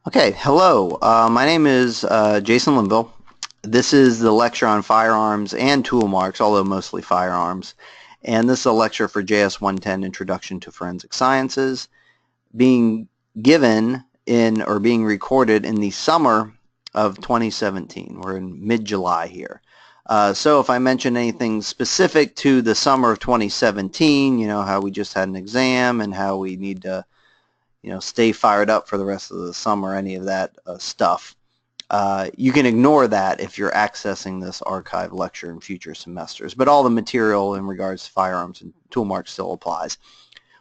Okay, hello. My name is Jason Linville. This is the lecture on firearms and tool marks, although mostly firearms. And this is a lecture for JS 110, Introduction to Forensic Sciences, being given in or being recorded in the summer of 2017. We're in mid-July here. So if I mention anything specific to the summer of 2017, you know, how we just had an exam and how we need to stay fired up for the rest of the summer, any of that stuff. You can ignore that if you're accessing this archive lecture in future semesters, but all the material in regards to firearms and tool marks still applies.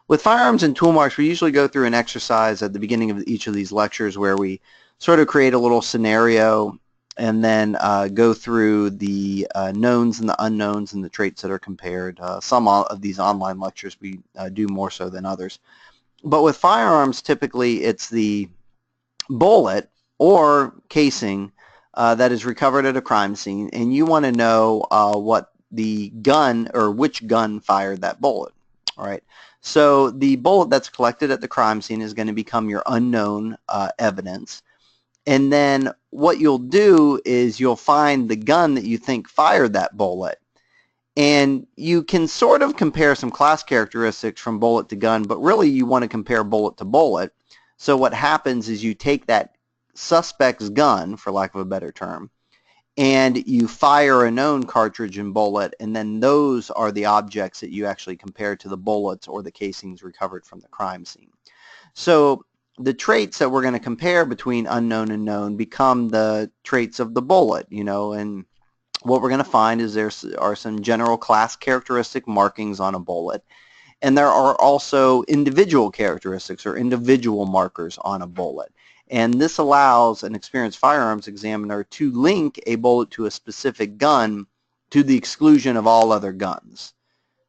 With firearms and tool marks, we usually go through an exercise at the beginning of each of these lectures where we sort of create a little scenario and then go through the knowns and the unknowns and the traits that are compared. Some of these online lectures we do more so than others. But with firearms, typically it's the bullet or casing that is recovered at a crime scene, and you want to know what the gun or which gun fired that bullet. All right. So the bullet that's collected at the crime scene is going to become your unknown evidence. And then what you'll do is you'll find the gun that you think fired that bullet. And you can sort of compare some class characteristics from bullet to gun, but really you want to compare bullet to bullet. So what happens is you take that suspect's gun, for lack of a better term, and you fire a known cartridge and bullet, and then those are the objects that you actually compare to the bullets or the casings recovered from the crime scene. So the traits that we're going to compare between unknown and known become the traits of the bullet, and what we're going to find is there are some general class characteristic markings on a bullet, and there are also individual characteristics or individual markers on a bullet. And this allows an experienced firearms examiner to link a bullet to a specific gun to the exclusion of all other guns.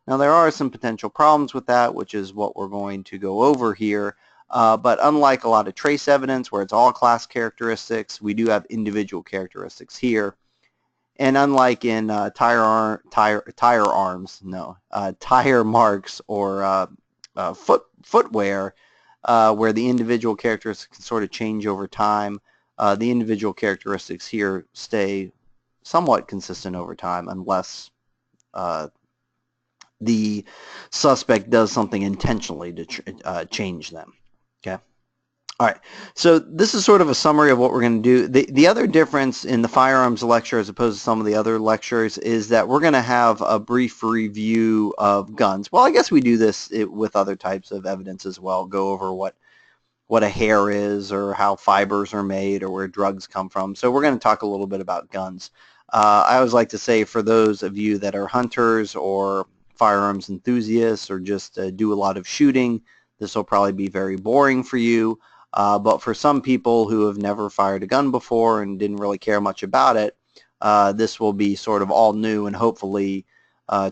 Now there are some potential problems with that, which is what we're going to go over here. But unlike a lot of trace evidence where it's all class characteristics, we do have individual characteristics here. And unlike in tire marks or footwear, where the individual characteristics can sort of change over time, the individual characteristics here stay somewhat consistent over time unless the suspect does something intentionally to change them. Okay. All right, so this is sort of a summary of what we're going to do. The other difference in the firearms lecture as opposed to some of the other lectures is that we're going to have a brief review of guns. Well, I guess we do this with other types of evidence as well, go over what a hair is or how fibers are made or where drugs come from. So we're going to talk a little bit about guns. I always like to say for those of you that are hunters or firearms enthusiasts or just do a lot of shooting, this will probably be very boring for you. But for some people who have never fired a gun before and didn't really care much about it, this will be sort of all new and hopefully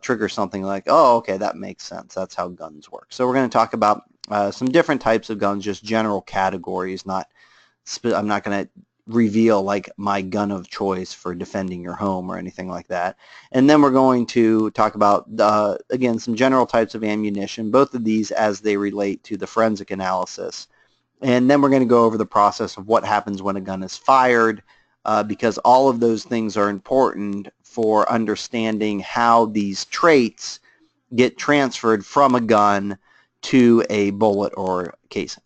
trigger something like, oh, okay, that makes sense. That's how guns work. So we're going to talk about some different types of guns, just general categories. I'm not going to reveal like my gun of choice for defending your home or anything like that. And then we're going to talk about, again, some general types of ammunition, both of these as they relate to the forensic analysis. And then we're going to go over the process of what happens when a gun is fired, because all of those things are important for understanding how these traits get transferred from a gun to a bullet or casing.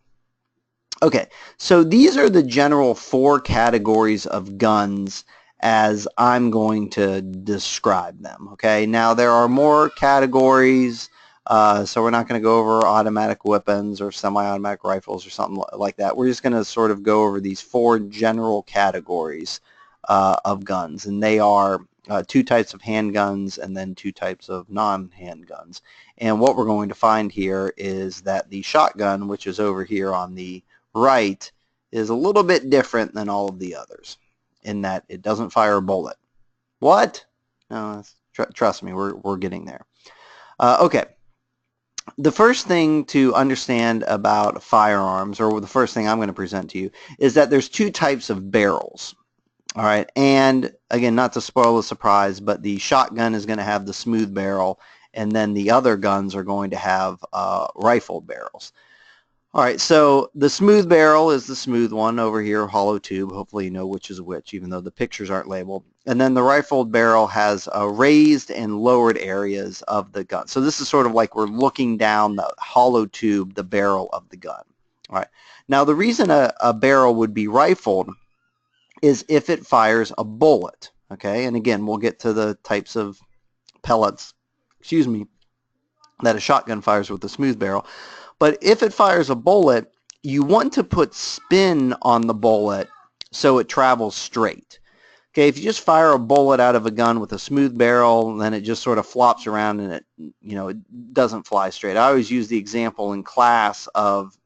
Okay, so these are the general 4 categories of guns as I'm going to describe them. Okay, now there are more categories. So we're not going to go over automatic weapons or semi-automatic rifles or something like that. We're just going to sort of go over these 4 general categories of guns, and they are 2 types of handguns and then 2 types of non-handguns. And what we're going to find here is that the shotgun, which is over here on the right, is a little bit different than all of the others in that it doesn't fire a bullet. What? No, trust me, we're getting there. Okay. The first thing to understand about firearms, or the first thing I'm going to present to you, is that there's 2 types of barrels. All right, and again, not to spoil the surprise, but the shotgun is going to have the smooth barrel, and then the other guns are going to have rifled barrels. All right, so the smooth barrel is the smooth one over here, hollow tube. Hopefully you know which is which, even though the pictures aren't labeled. And then the rifled barrel has raised and lowered areas of the gun. So this is sort of like we're looking down the hollow tube, the barrel of the gun. All right. Now the reason a barrel would be rifled is if it fires a bullet. Okay, and again, we'll get to the types of pellets, excuse me, that a shotgun fires with a smooth barrel. But if it fires a bullet, you want to put spin on the bullet so it travels straight. Okay, if you just fire a bullet out of a gun with a smooth barrel, then it just sort of flops around and it doesn't fly straight. I always use the example in class of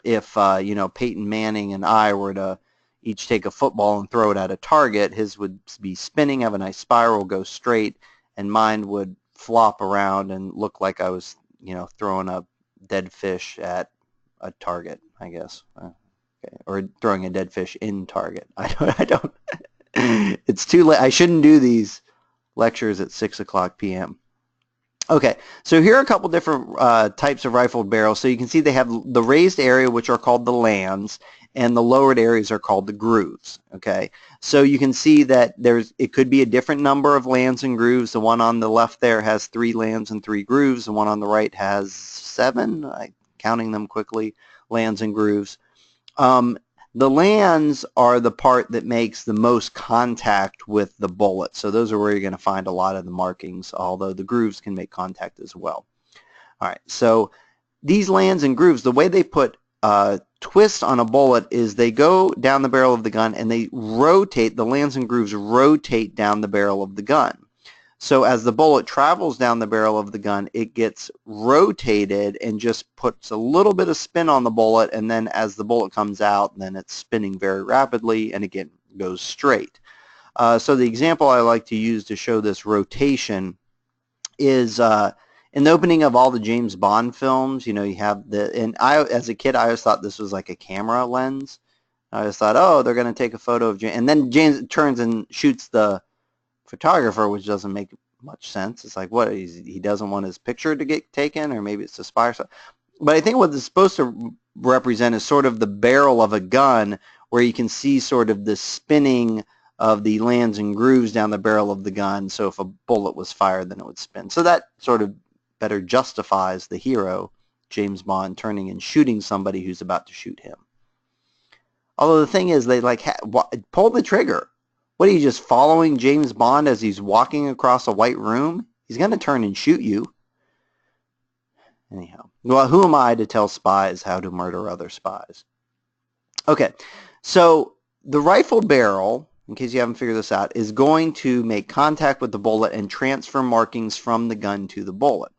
if Peyton Manning and I were to each take a football and throw it at a target, his would be spinning, have a nice spiral, go straight, and mine would flop around and look like I was throwing a dead fish at a target, I guess. Okay. Or throwing a dead fish in target. I don't it's too late. I shouldn't do these lectures at 6:00 p.m. Okay, so here are a couple different types of rifled barrels. So you can see they have the raised area, which are called the lands, and the lowered areas are called the grooves. Okay, so you can see that it could be a different number of lands and grooves. The one on the left there has 3 lands and 3 grooves. The one on the right has 7, counting them quickly, lands and grooves. The lands are the part that makes the most contact with the bullet. So those are where you're going to find a lot of the markings, although the grooves can make contact as well. All right, so these lands and grooves, the way they put twist on a bullet is they go down the barrel of the gun and they rotate, the lands and grooves rotate down the barrel of the gun. So as the bullet travels down the barrel of the gun, it gets rotated and just puts a little bit of spin on the bullet, and then as the bullet comes out, then it's spinning very rapidly and again goes straight. So the example I like to use to show this rotation is in the opening of all the James Bond films, you have as a kid, I always thought this was like a camera lens. I always thought, oh, they're going to take a photo of James, and then James turns and shoots the photographer, which doesn't make much sense. It's like, what, he doesn't want his picture to get taken, or maybe it's to spy. But I think what it's supposed to represent is sort of the barrel of a gun, where you can see sort of the spinning of the lands and grooves down the barrel of the gun. So if a bullet was fired, then it would spin. So that sort of better justifies the hero, James Bond, turning and shooting somebody who's about to shoot him. Although the thing is, they pull the trigger. What, are you just following James Bond as he's walking across a white room? He's going to turn and shoot you. Anyhow, well, who am I to tell spies how to murder other spies? Okay, so the rifled barrel, in case you haven't figured this out, is going to make contact with the bullet and transfer markings from the gun to the bullet.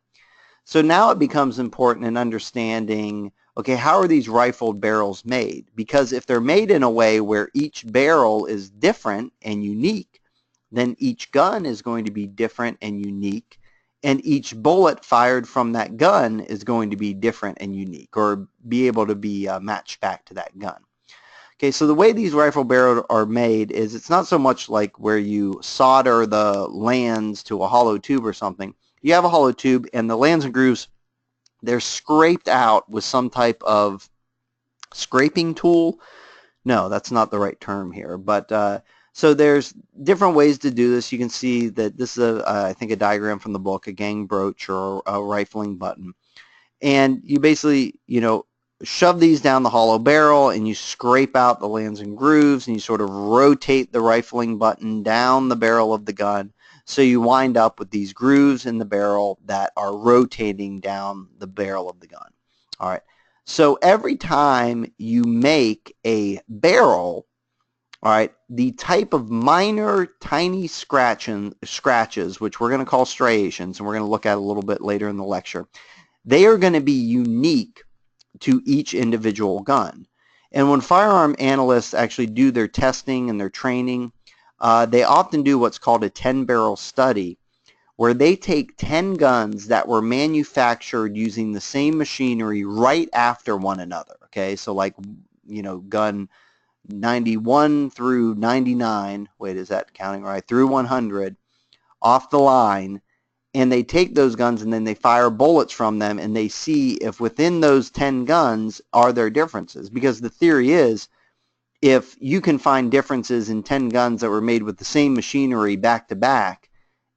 So now it becomes important in understanding, okay, how are these rifled barrels made? Because if they're made in a way where each barrel is different and unique, then each gun is going to be different and unique, and each bullet fired from that gun is going to be different and unique, or be able to be matched back to that gun. Okay, so the way these rifle barrels are made is it's not so much like where you solder the lands to a hollow tube or something. You have a hollow tube, and the lands and grooves, they're scraped out with some type of scraping tool. No, that's not the right term here. But so there's different ways to do this. You can see that this is, I think, a diagram from the book, a gang brooch or a rifling button. And you basically, shove these down the hollow barrel, and you scrape out the lands and grooves, and you sort of rotate the rifling button down the barrel of the gun. So you wind up with these grooves in the barrel that are rotating down the barrel of the gun. All right. So every time you make a barrel, all right, the type of minor, tiny scratches, which we're going to call striations, and we're going to look at a little bit later in the lecture, they are going to be unique to each individual gun. And when firearm analysts actually do their testing and their training, they often do what's called a 10-barrel study, where they take 10 guns that were manufactured using the same machinery right after one another. Okay, so like, gun 91 through 99, wait, is that counting right, through 100, off the line, and they take those guns and then they fire bullets from them, and they see if within those 10 guns are there differences. Because the theory is, if you can find differences in 10 guns that were made with the same machinery back to back,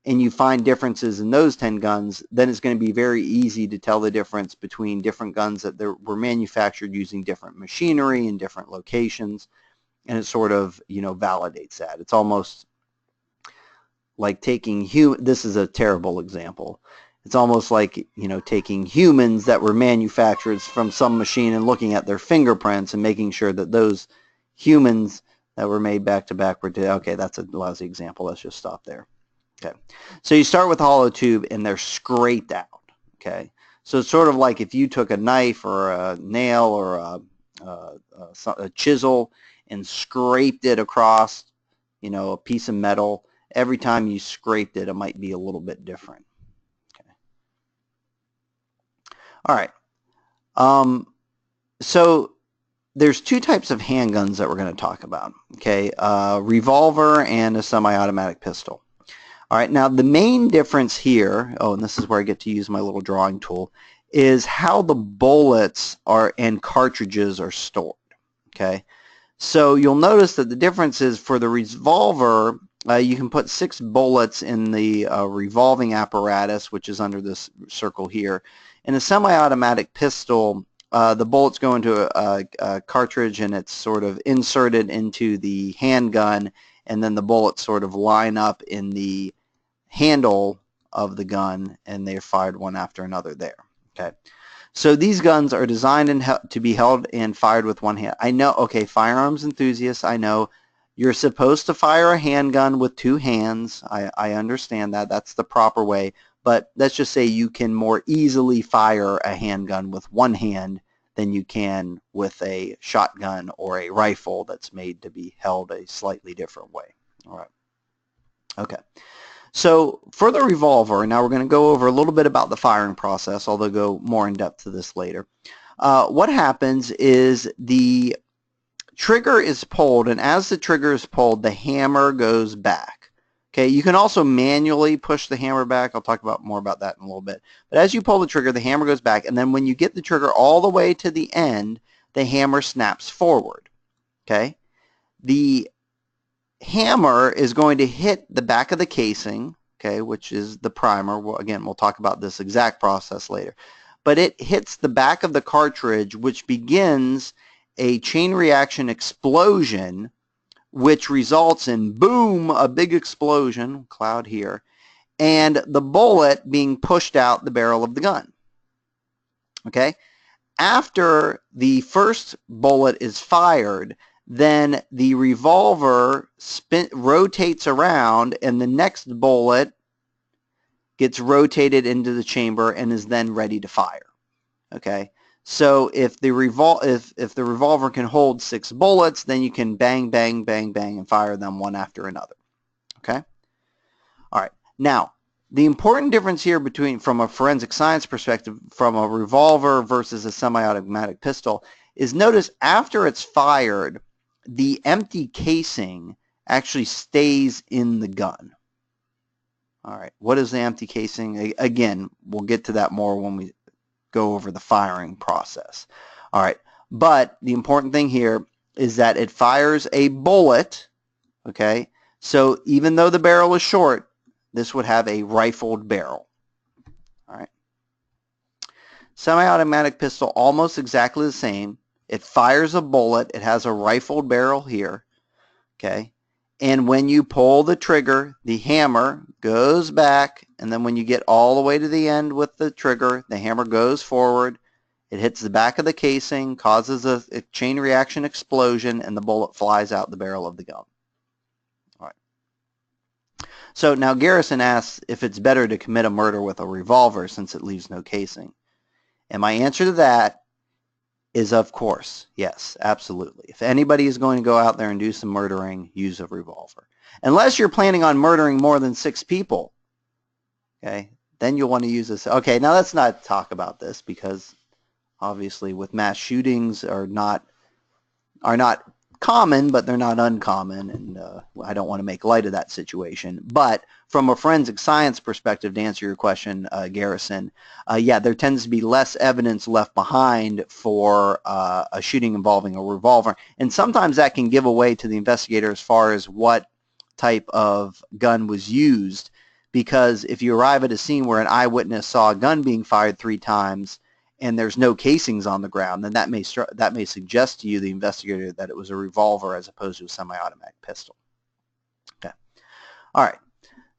and you find differences in those 10 guns, then it's going to be very easy to tell the difference between different guns that were manufactured using different machinery in different locations, and it sort of, validates that. It's almost like taking this is a terrible example. It's almost like, taking humans that were manufactured from some machine and looking at their fingerprints and making sure that those humans that were made back to back were, okay, that's a lousy example. Let's just stop there. Okay. So you start with a hollow tube and they're scraped out. Okay. So it's sort of like if you took a knife or a nail or a chisel and scraped it across, a piece of metal. Every time you scraped it, it might be a little bit different. Okay. All right. So there's two types of handguns that we're going to talk about. Okay. A revolver and a semi-automatic pistol. All right. Now the main difference here, and this is where I get to use my little drawing tool, is how the bullets and cartridges are stored. Okay. So you'll notice that the difference is for the revolver, you can put 6 bullets in the revolving apparatus, which is under this circle here. In a semi-automatic pistol, the bullets go into a cartridge and it's sort of inserted into the handgun, and then the bullets sort of line up in the handle of the gun, and they're fired one after another there. Okay. So these guns are designed to be held and fired with one hand. I know, okay, firearms enthusiasts, I know you're supposed to fire a handgun with 2 hands. I understand that. That's the proper way. But let's just say you can more easily fire a handgun with 1 hand than you can with a shotgun or a rifle that's made to be held a slightly different way. All right. Okay. So for the revolver, now we're going to go over a little bit about the firing process, although go more in depth to this later. What happens is the trigger is pulled, and as the trigger is pulled, the hammer goes back. Okay, you can also manually push the hammer back. I'll talk more about that in a little bit. But as you pull the trigger, the hammer goes back, and then when you get the trigger all the way to the end, the hammer snaps forward. Okay, the hammer is going to hit the back of the casing, okay, which is the primer. Well, again, we'll talk about this exact process later. But it hits the back of the cartridge, which begins a chain reaction explosion, which results in, boom, a big explosion, cloud here, and the bullet being pushed out the barrel of the gun. Okay? After the first bullet is fired, then the revolver rotates around, and the next bullet gets rotated into the chamber and is then ready to fire. Okay, so if the revolver can hold 6 bullets, then you can bang, bang, bang, bang, and fire them one after another. Okay. All right. Now, the important difference here from a forensic science perspective, from a revolver versus a semi-automatic pistol, is notice after it's fired, the empty casing actually stays in the gun. All right, what is the empty casing? Again, we'll get to that more when we go over the firing process. All right, but the important thing here is that it fires a bullet, okay? So even though the barrel is short, this would have a rifled barrel. All right. Semi-automatic pistol, almost exactly the same. It fires a bullet. It has a rifled barrel here, okay? And when you pull the trigger, the hammer goes back, and then when you get all the way to the end with the trigger, the hammer goes forward. It hits the back of the casing, causes a chain reaction explosion, and the bullet flies out the barrel of the gun. All right. So now Garrison asks if it's better to commit a murder with a revolver since it leaves no casing. And my answer to that is, of course, yes, absolutely. If anybody is going to go out there and do some murdering, use a revolver. Unless you're planning on murdering more than 6 people, okay, then you'll want to use this. Okay, now let's not talk about this because obviously with mass shootings are not common, but they're not uncommon, and I don't want to make light of that situation. But from a forensic science perspective, to answer your question, Garrison, yeah, there tends to be less evidence left behind for a shooting involving a revolver, and sometimes that can give away to the investigator as far as what type of gun was used, because if you arrive at a scene where an eyewitness saw a gun being fired 3 times and there's no casings on the ground, then that may suggest to you, the investigator, that it was a revolver as opposed to a semi-automatic pistol. Okay. All right.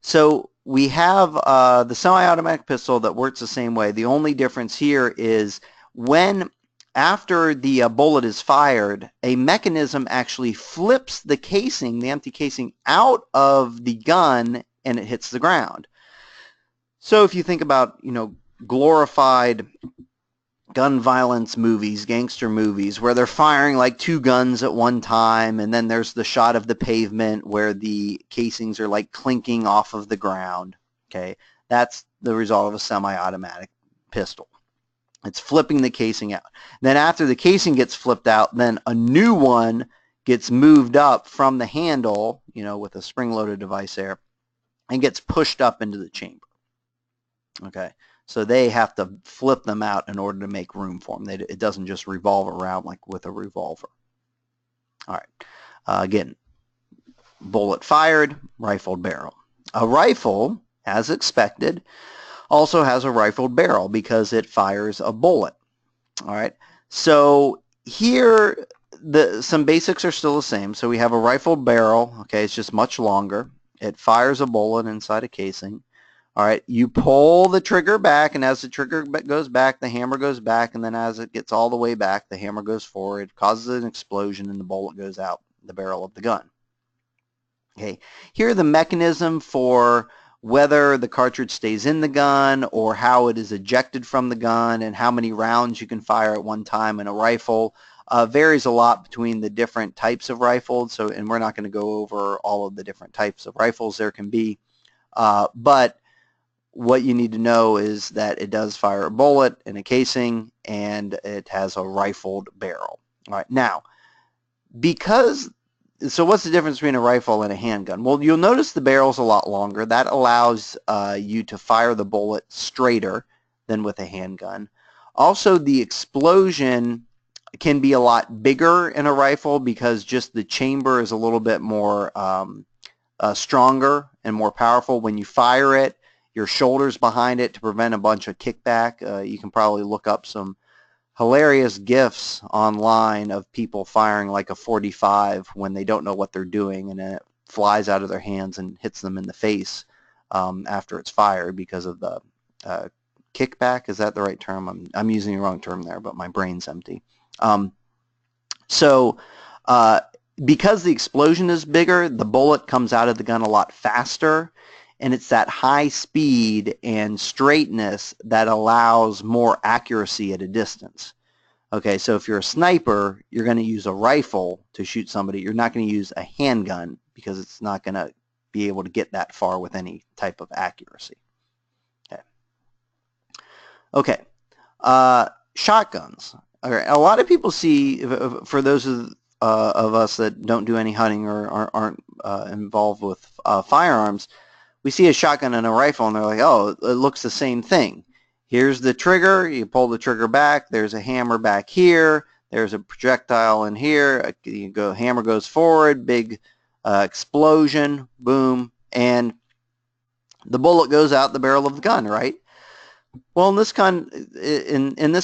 So we have the semi-automatic pistol that works the same way. The only difference here is when after the bullet is fired, a mechanism actually flips the casing, the empty casing, out of the gun and it hits the ground. So if you think about, glorified gun violence movies, gangster movies, where they're firing like 2 guns at one time, and then there's the shot of the pavement where the casings are like clinking off of the ground. Okay, that's the result of a semi-automatic pistol. It's flipping the casing out. Then after the casing gets flipped out, then a new one gets moved up from the handle, with a spring-loaded device there, and gets pushed up into the chamber. Okay. So they have to flip them out in order to make room for them. It doesn't just revolve around like with a revolver. All right. Again, bullet fired, rifled barrel. A rifle, as expected, also has a rifled barrel because it fires a bullet. All right. So here, some basics are still the same. So we have a rifled barrel. Okay, it's just much longer. It fires a bullet inside a casing. All right, you pull the trigger back, and as the trigger goes back, the hammer goes back, and then as it gets all the way back, the hammer goes forward, causes an explosion, and the bullet goes out the barrel of the gun. Okay, here the mechanism for whether the cartridge stays in the gun or how it is ejected from the gun and how many rounds you can fire at one time in a rifle varies a lot between the different types of rifles. So, and we're not going to go over all of the different types of rifles there can be, but what you need to know is that it does fire a bullet in a casing and it has a rifled barrel. All right, now, so what's the difference between a rifle and a handgun? Well, you'll notice the barrel's a lot longer. That allows you to fire the bullet straighter than with a handgun. Also, the explosion can be a lot bigger in a rifle because just the chamber is a little bit more stronger and more powerful. When you fire it, your shoulders behind it to prevent a bunch of kickback. You can probably look up some hilarious GIFs online of people firing like a .45 when they don't know what they're doing, and it flies out of their hands and hits them in the face after it's fired because of the kickback. Is that the right term? I'm using the wrong term there, but my brain's empty. Because the explosion is bigger, the bullet comes out of the gun a lot faster, and it's that high speed and straightness that allows more accuracy at a distance. Okay, so if you're a sniper, you're going to use a rifle to shoot somebody. You're not going to use a handgun because it's not going to be able to get that far with any type of accuracy. Okay. Shotguns. Okay. A lot of people see, for those of us that don't do any hunting or aren't involved with firearms, we see a shotgun and a rifle and they're like, oh, it looks the same thing. Here's the trigger, you pull the trigger back, there's a hammer back here, there's a projectile in here, hammer goes forward, big explosion, boom, and the bullet goes out the barrel of the gun, right? Well, in this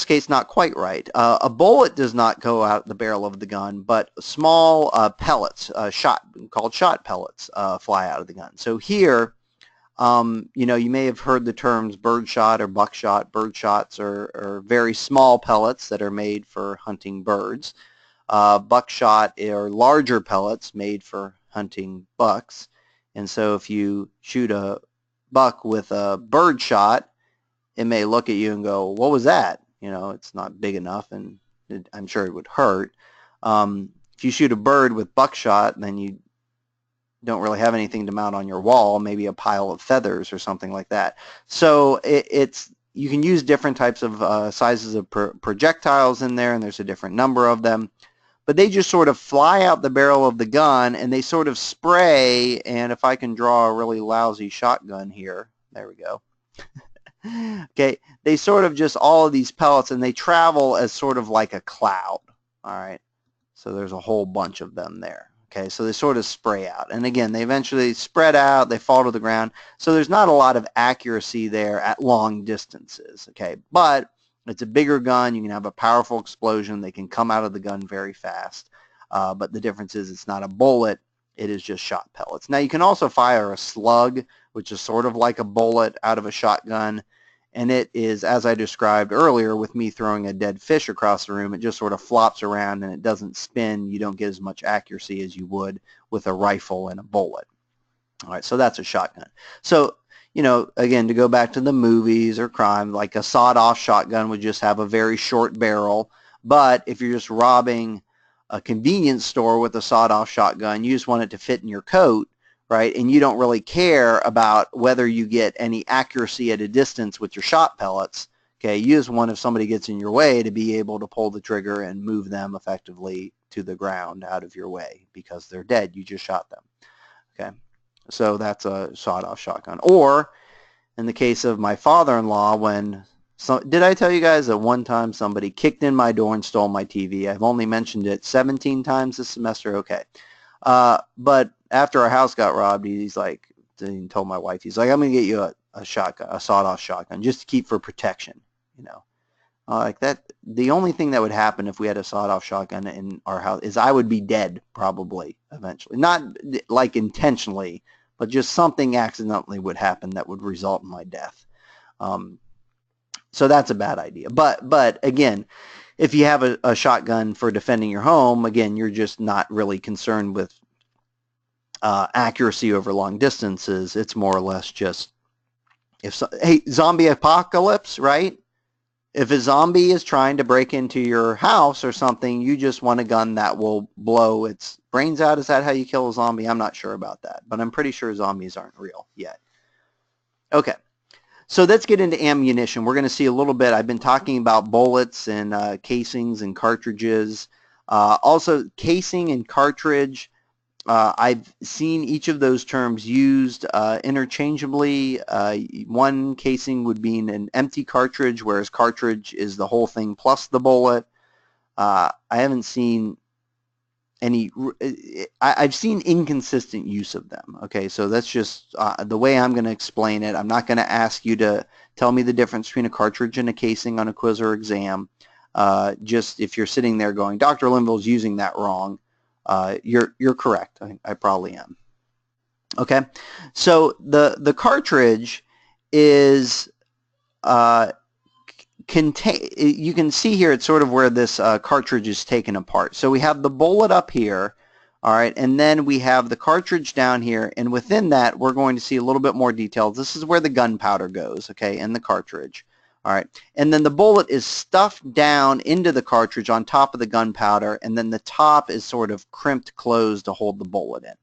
case, not quite right. A bullet does not go out the barrel of the gun, but small pellets, called shot pellets, fly out of the gun. So here, you may have heard the terms birdshot or buckshot. Birdshots are very small pellets that are made for hunting birds. Buckshot are larger pellets made for hunting bucks. And so if you shoot a buck with a birdshot, it may look at you and go, what was that? It's not big enough, and I'm sure it would hurt. If you shoot a bird with buckshot, then you don't really have anything to mount on your wall, maybe a pile of feathers or something like that. So you can use different types of sizes of projectiles in there, and there's a different number of them. but they just sort of fly out the barrel of the gun and they sort of spray. And if I can draw a really lousy shotgun here, there we go. Okay, they sort of just all of these pellets, and they travel as sort of like a cloud. All right, so there's a whole bunch of them there. Okay, so they sort of spray out, and again, they eventually spread out, they fall to the ground, so there's not a lot of accuracy there at long distances. Okay, but it's a bigger gun, you can have a powerful explosion, they can come out of the gun very fast, but the difference is it's not a bullet, it is just shot pellets. Now you can also fire a slug, which is sort of like a bullet out of a shotgun, and it is, as I described earlier with me throwing a dead fish across the room, it just sort of flops around and it doesn't spin. You don't get as much accuracy as you would with a rifle and a bullet. All right, so that's a shotgun. So, you know, again, to go back to the movies or crime, like a sawed-off shotgun would just have a very short barrel, but if you're just robbing a convenience store with a sawed-off shotgun, you just want it to fit in your coat, right? And you don't really care about whether you get any accuracy at a distance with your shot pellets. Okay, you just want, if somebody gets in your way, to be able to pull the trigger and move them effectively to the ground out of your way because they're dead. You just shot them. Okay, so that's a sawed-off shotgun. Or in the case of my father-in-law, when did I tell you guys that one time somebody kicked in my door and stole my TV? I've only mentioned it 17 times this semester. Okay. But after our house got robbed, he's like, he told my wife, he's like, I'm going to get you a shotgun, a sawed-off shotgun, just to keep for protection, you know. Like that, the only thing that would happen if we had a sawed-off shotgun in our house is I would be dead probably eventually. Not like intentionally, but just something accidentally would happen that would result in my death. So that's a bad idea. But again, if you have a shotgun for defending your home, again, you're just not really concerned with accuracy over long distances. It's more or less just, hey, zombie apocalypse, right? If a zombie is trying to break into your house or something, you just want a gun that will blow its brains out. Is that how you kill a zombie? I'm not sure about that, but I'm pretty sure zombies aren't real yet. Okay. So let's get into ammunition. We're going to see a little bit. I've been talking about bullets and casings and cartridges. Also, casing and cartridge, I've seen each of those terms used interchangeably. One casing would mean an empty cartridge, whereas cartridge is the whole thing plus the bullet. I haven't seen any, I've seen inconsistent use of them. Okay, so that's just the way I'm going to explain it. I'm not going to ask you to tell me the difference between a cartridge and a casing on a quiz or exam. Just if you're sitting there going, Dr. Linville's using that wrong, you're correct. I probably am. Okay, so the cartridge is you can see here it's sort of where this cartridge is taken apart. So we have the bullet up here, all right, and then we have the cartridge down here, and within that we're going to see a little bit more details. This is where the gunpowder goes, okay, in the cartridge, all right, and then the bullet is stuffed down into the cartridge on top of the gunpowder, and then the top is sort of crimped closed to hold the bullet in.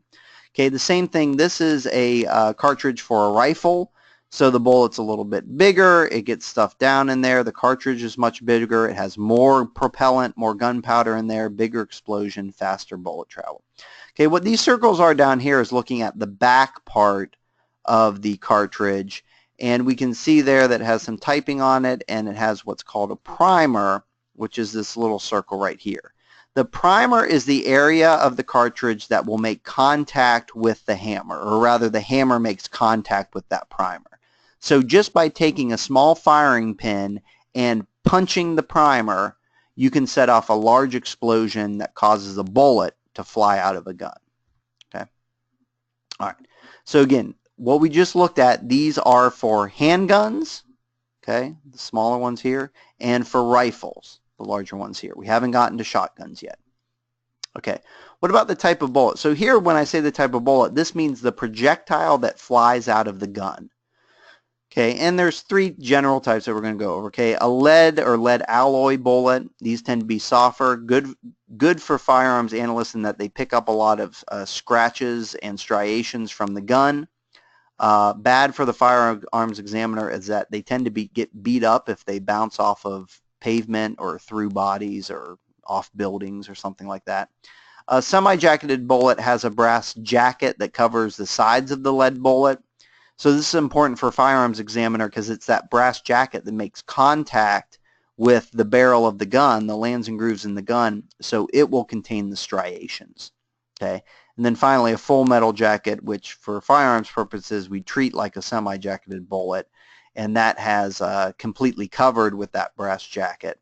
Okay, the same thing, this is a cartridge for a rifle. So the bullet's a little bit bigger, it gets stuffed down in there, the cartridge is much bigger, it has more propellant, more gunpowder in there, bigger explosion, faster bullet travel. Okay, what these circles are down here is looking at the back part of the cartridge, and we can see there that it has some typing on it, and it has what's called a primer, which is this little circle right here. The primer is the area of the cartridge that will make contact with the hammer, or rather the hammer makes contact with that primer. So just by taking a small firing pin and punching the primer, you can set off a large explosion that causes a bullet to fly out of a gun. Okay. All right. So again, what we just looked at, these are for handguns, okay, the smaller ones here, and for rifles, the larger ones here. We haven't gotten to shotguns yet. Okay. What about the type of bullet? So here, when I say the type of bullet, this means the projectile that flies out of the gun. Okay, and there's three general types that we're going to go over. Okay, a lead or lead alloy bullet. These tend to be softer, good for firearms analysts in that they pick up a lot of scratches and striations from the gun. Bad for the firearms examiner is that they tend to get beat up if they bounce off of pavement or through bodies or off buildings or something like that. A semi-jacketed bullet has a brass jacket that covers the sides of the lead bullet. So this is important for a firearms examiner because it's that brass jacket that makes contact with the barrel of the gun, the lands and grooves in the gun, so it will contain the striations. Okay, and then finally a full metal jacket, which for firearms purposes we treat like a semi-jacketed bullet, and that has completely covered with that brass jacket.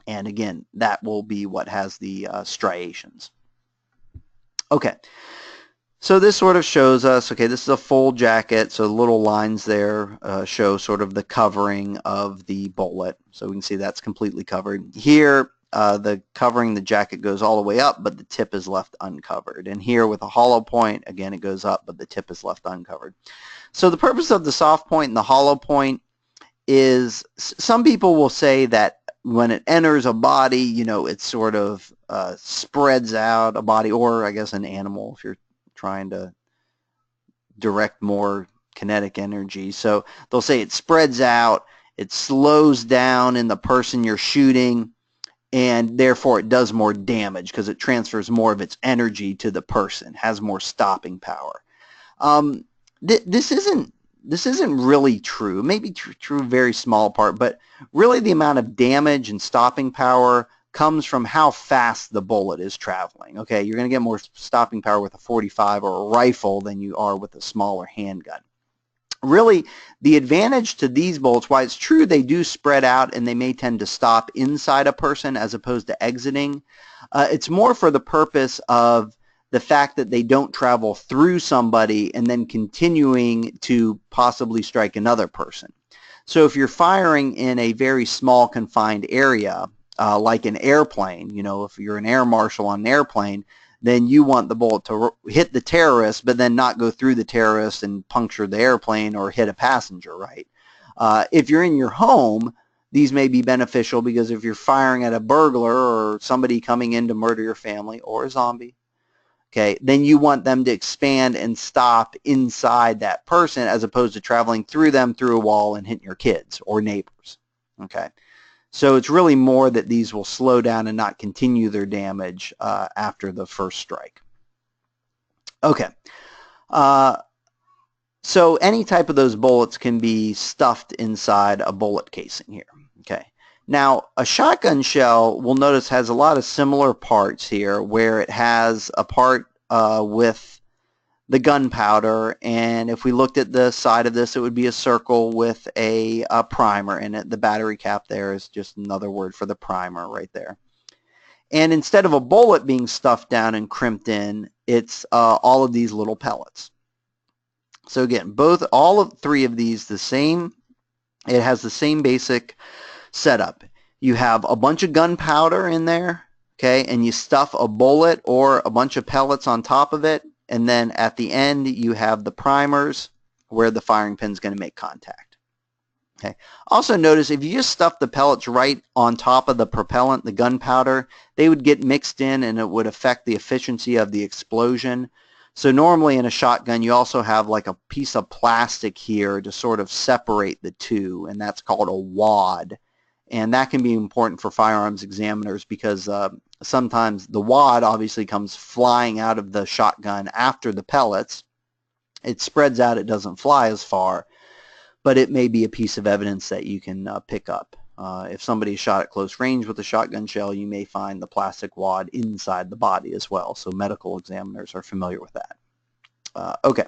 And again, that will be what has the striations. Okay, so this sort of shows us, okay, this is a full jacket, so the little lines there show sort of the covering of the bullet. So we can see that's completely covered. Here, the covering, the jacket goes all the way up, but the tip is left uncovered. And here with a hollow point, again, it goes up, but the tip is left uncovered. So the purpose of the soft point and the hollow point is, some people will say that when it enters a body, you know, it sort of spreads out a body, or I guess an animal if you're trying to direct more kinetic energy. So they'll say it spreads out, it slows down in the person you're shooting, and therefore it does more damage because it transfers more of its energy to the person, has more stopping power. This isn't really true. It may be true very small part, but really the amount of damage and stopping power comes from how fast the bullet is traveling. Okay, you're going to get more stopping power with a .45 or a rifle than you are with a smaller handgun. Really, the advantage to these bullets, why it's true they do spread out and they may tend to stop inside a person as opposed to exiting, it's more for the purpose of the fact that they don't travel through somebody and then continuing to possibly strike another person. So if you're firing in a very small confined area, like an airplane, you know, if you're an air marshal on an airplane, then you want the bullet to hit the terrorist, but then not go through the terrorist and puncture the airplane or hit a passenger, right? If you're in your home, these may be beneficial because if you're firing at a burglar or somebody coming in to murder your family or a zombie, okay, then you want them to expand and stop inside that person as opposed to traveling through them through a wall and hitting your kids or neighbors, okay? So it's really more that these will slow down and not continue their damage after the first strike. Okay. So any type of those bullets can be stuffed inside a bullet casing here. Okay. Now, a shotgun shell, we'll notice, has a lot of similar parts here where it has a part with the gunpowder, and if we looked at the side of this, it would be a circle with a primer in it. The battery cap there is just another word for the primer right there. And instead of a bullet being stuffed down and crimped in, it's all of these little pellets. So again, all three of these, the same, it has the same basic setup. You have a bunch of gunpowder in there, okay, and you stuff a bullet or a bunch of pellets on top of it, and then at the end you have the primers where the firing pin is going to make contact. Okay. Also notice if you just stuff the pellets right on top of the propellant, the gunpowder, they would get mixed in and it would affect the efficiency of the explosion. So normally in a shotgun you also have like a piece of plastic here to sort of separate the two, and that's called a wad. And that can be important for firearms examiners because sometimes the wad obviously comes flying out of the shotgun after the pellets. It spreads out, it doesn't fly as far, but it may be a piece of evidence that you can pick up. If somebody shot at close range with a shotgun shell, you may find the plastic wad inside the body as well. So medical examiners are familiar with that. Okay.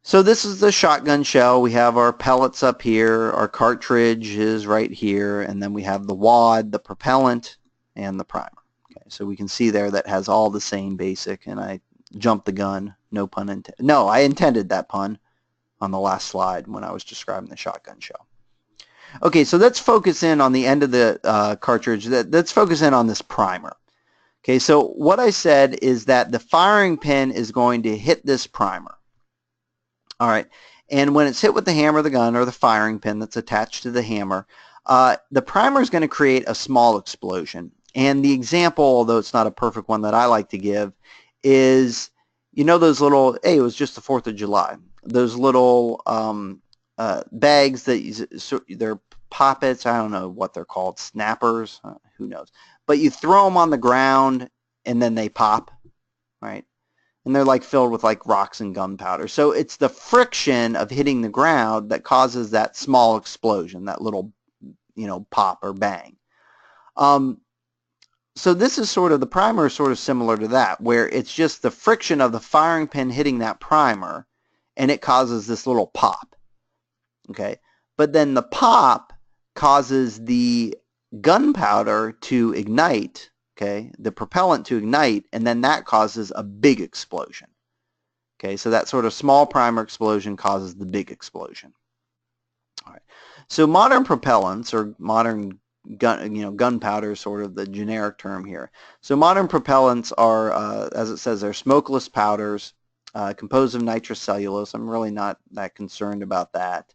So this is the shotgun shell. We have our pellets up here, our cartridge is right here, and then we have the wad, the propellant, and the primer. Okay, so we can see there that has all the same basic, and I jumped the gun, no pun intended. No, I intended that pun on the last slide when I was describing the shotgun shell. Okay, so let's focus in on the end of the cartridge. Let's focus in on this primer. Okay, so what I said is that the firing pin is going to hit this primer. All right, and when it's hit with the hammer of the gun or the firing pin that's attached to the hammer, the primer is going to create a small explosion. And the example, although it's not a perfect one that I like to give, is, you know, those little, hey, it was just the 4th of July, those little bags that they're poppets, I don't know what they're called, snappers, who knows. but you throw them on the ground and then they pop, right? And they're like filled with like rocks and gunpowder. So it's the friction of hitting the ground that causes that small explosion, that little, pop or bang. So this is sort of, the primer is sort of similar to that, where it's just the friction of the firing pin hitting that primer, and it causes this little pop, okay? But then the pop causes the gunpowder to ignite, okay, the propellant to ignite, and then that causes a big explosion. Okay, so that sort of small primer explosion causes the big explosion. All right. So modern propellants, or modern gunpowder, sort of the generic term here. So modern propellants are, as it says, they're smokeless powders composed of nitrocellulose. I'm really not that concerned about that.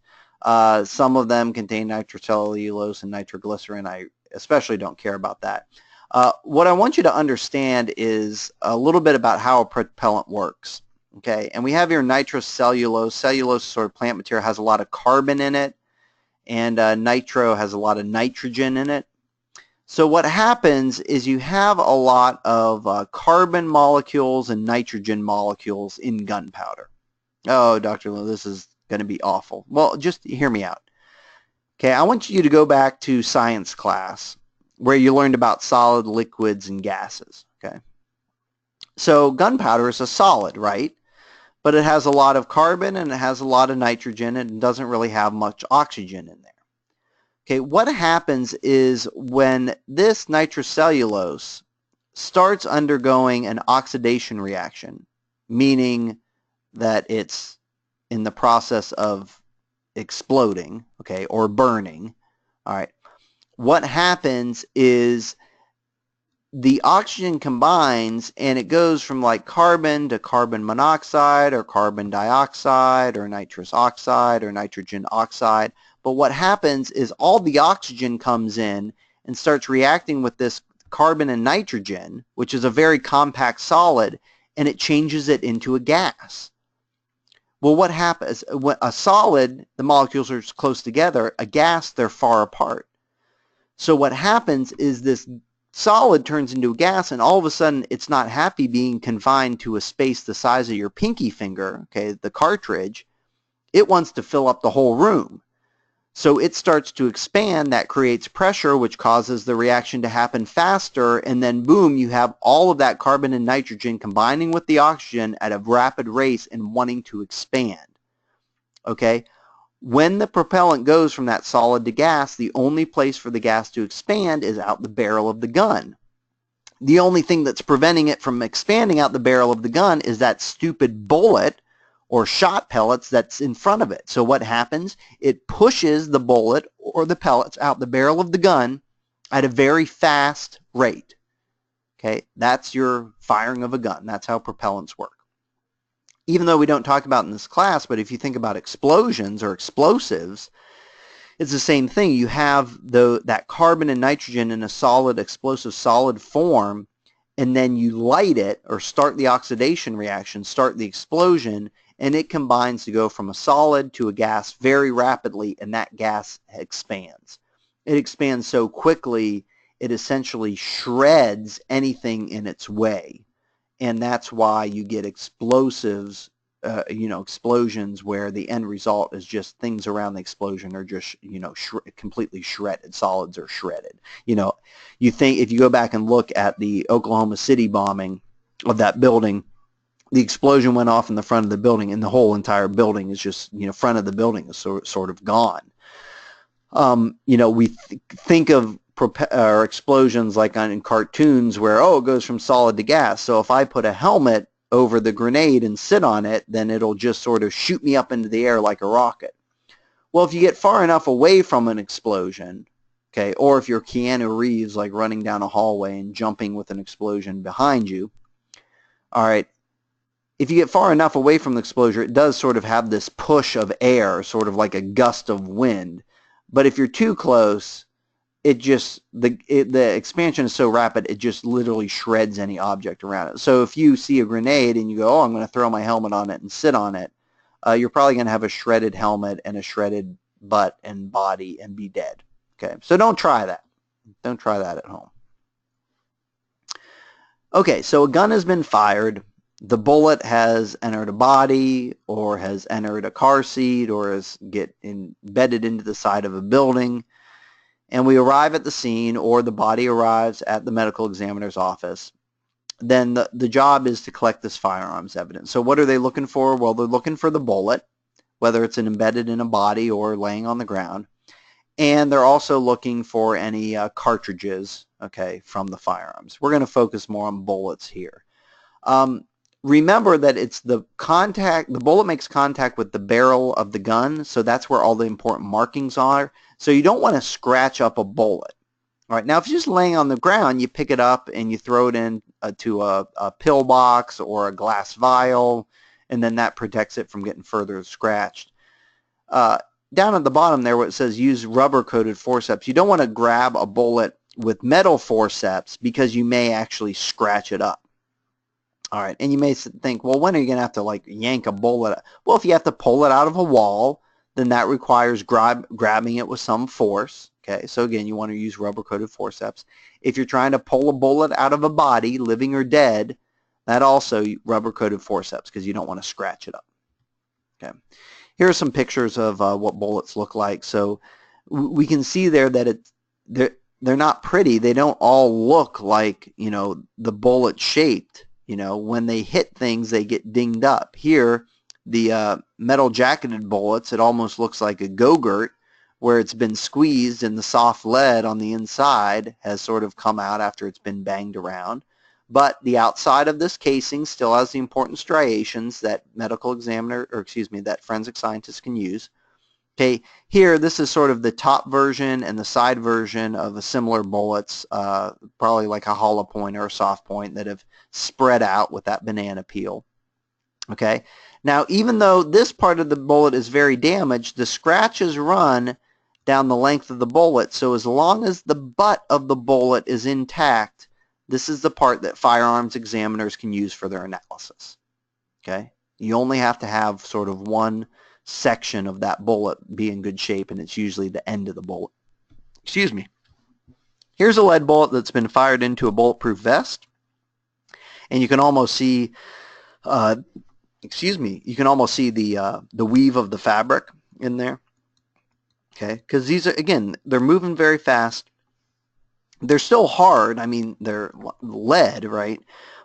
Some of them contain nitrocellulose and nitroglycerin. I especially don't care about that. What I want you to understand is a little bit about how a propellant works. Okay, and we have here nitrocellulose. Cellulose, sort of plant material, has a lot of carbon in it, and nitro has a lot of nitrogen in it. So what happens is you have a lot of carbon molecules and nitrogen molecules in gunpowder. Oh, Dr. Lowe, this is going to be awful. Well, just hear me out. Okay, I want you to go back to science class where you learned about solid, liquids, and gases. Okay, so gunpowder is a solid, right? But it has a lot of carbon and it has a lot of nitrogen and doesn't really have much oxygen in there. Okay, what happens is when this nitrocellulose starts undergoing an oxidation reaction, meaning that it's in the process of exploding, okay, or burning, all right, what happens is the oxygen combines and it goes from like carbon to carbon monoxide or carbon dioxide or nitrous oxide or nitrogen oxide. But what happens is all the oxygen comes in and starts reacting with this carbon and nitrogen, which is a very compact solid, and it changes it into a gas. Well, what happens? When a solid, the molecules are close together. A gas, they're far apart. So what happens is this solid turns into a gas, and all of a sudden it's not happy being confined to a space the size of your pinky finger, okay, the cartridge. It wants to fill up the whole room. So it starts to expand. That creates pressure, which causes the reaction to happen faster, and then boom, you have all of that carbon and nitrogen combining with the oxygen at a rapid rate and wanting to expand. Okay? When the propellant goes from that solid to gas, the only place for the gas to expand is out the barrel of the gun. The only thing that's preventing it from expanding out the barrel of the gun is that stupid bullet or shot pellets that's in front of it. So what happens? It pushes the bullet or the pellets out the barrel of the gun at a very fast rate. Okay, that's your firing of a gun. That's how propellants work. Even though we don't talk about in this class, but if you think about explosions or explosives, it's the same thing. You have that carbon and nitrogen in a solid, explosive solid form, and then you light it or start the oxidation reaction, start the explosion, and it combines to go from a solid to a gas very rapidly, and that gas expands. It expands so quickly, it essentially shreds anything in its way. And that's why you get explosives, explosions where the end result is just things around the explosion are just, completely shredded. Solids are shredded. You think if you go back and look at the Oklahoma City bombing of that building, the explosion went off in the front of the building, and the whole entire building is just, front of the building is sort of gone. We think of explosions like in cartoons where, it goes from solid to gas. So if I put a helmet over the grenade and sit on it, then it'll just sort of shoot me up into the air like a rocket. Well, if you get far enough away from an explosion, okay, or if you're Keanu Reeves, like running down a hallway and jumping with an explosion behind you, all right, if you get far enough away from the explosion, it does sort of have this push of air, sort of like a gust of wind. But if you're too close, the expansion is so rapid, it just literally shreds any object around it. So if you see a grenade and you go, I'm going to throw my helmet on it and sit on it, you're probably going to have a shredded helmet and a shredded butt and body and be dead. Okay, so don't try that. Don't try that at home. Okay, so a gun has been fired. The bullet has entered a body or has entered a car seat or has get embedded into the side of a building. And we arrive at the scene or the body arrives at the medical examiner's office. Then the job is to collect this firearms evidence. So what are they looking for? Well, they're looking for the bullet, whether it's embedded in a body or laying on the ground. And they're also looking for any cartridges, okay, from the firearms. We're going to focus more on bullets here. Um, remember that it's the bullet makes contact with the barrel of the gun, so that's where all the important markings are. So you don't want to scratch up a bullet. All right, now if you're just laying on the ground, you pick it up and you throw it in to a pill box or a glass vial, and then that protects it from getting further scratched. Down at the bottom there where it says use rubber-coated forceps, you don't want to grab a bullet with metal forceps because you may actually scratch it up. All right, and you may think, well, when are you going to have to like yank a bullet? Well, if you have to pull it out of a wall, then that requires grabbing it with some force. Okay, so again, you want to use rubber-coated forceps. If you're trying to pull a bullet out of a body, living or dead, that also rubber-coated forceps because you don't want to scratch it up. Okay. Here are some pictures of what bullets look like. So we can see there that they're not pretty. They don't all look like, you know, the bullet shaped. You know, when they hit things, they get dinged up. Here, the metal jacketed bullets, it almost looks like a Go-Gurt where it's been squeezed and the soft lead on the inside has sort of come out after it's been banged around. But the outside of this casing still has the important striations that that forensic scientists can use. Okay, here this is sort of the top version and the side version of a similar bullets, probably like a hollow point or a soft point that have spread out with that banana peel. Okay, now even though this part of the bullet is very damaged, the scratches run down the length of the bullet, so as long as the butt of the bullet is intact, this is the part that firearms examiners can use for their analysis. Okay, you only have to have sort of one section of that bullet be in good shape, and it's usually the end of the bullet. Excuse me. Here's a lead bullet that's been fired into a bulletproof vest, and you can almost see, you can almost see the weave of the fabric in there. Okay, because these are, again, they're moving very fast. They're still hard. I mean, they're lead, right?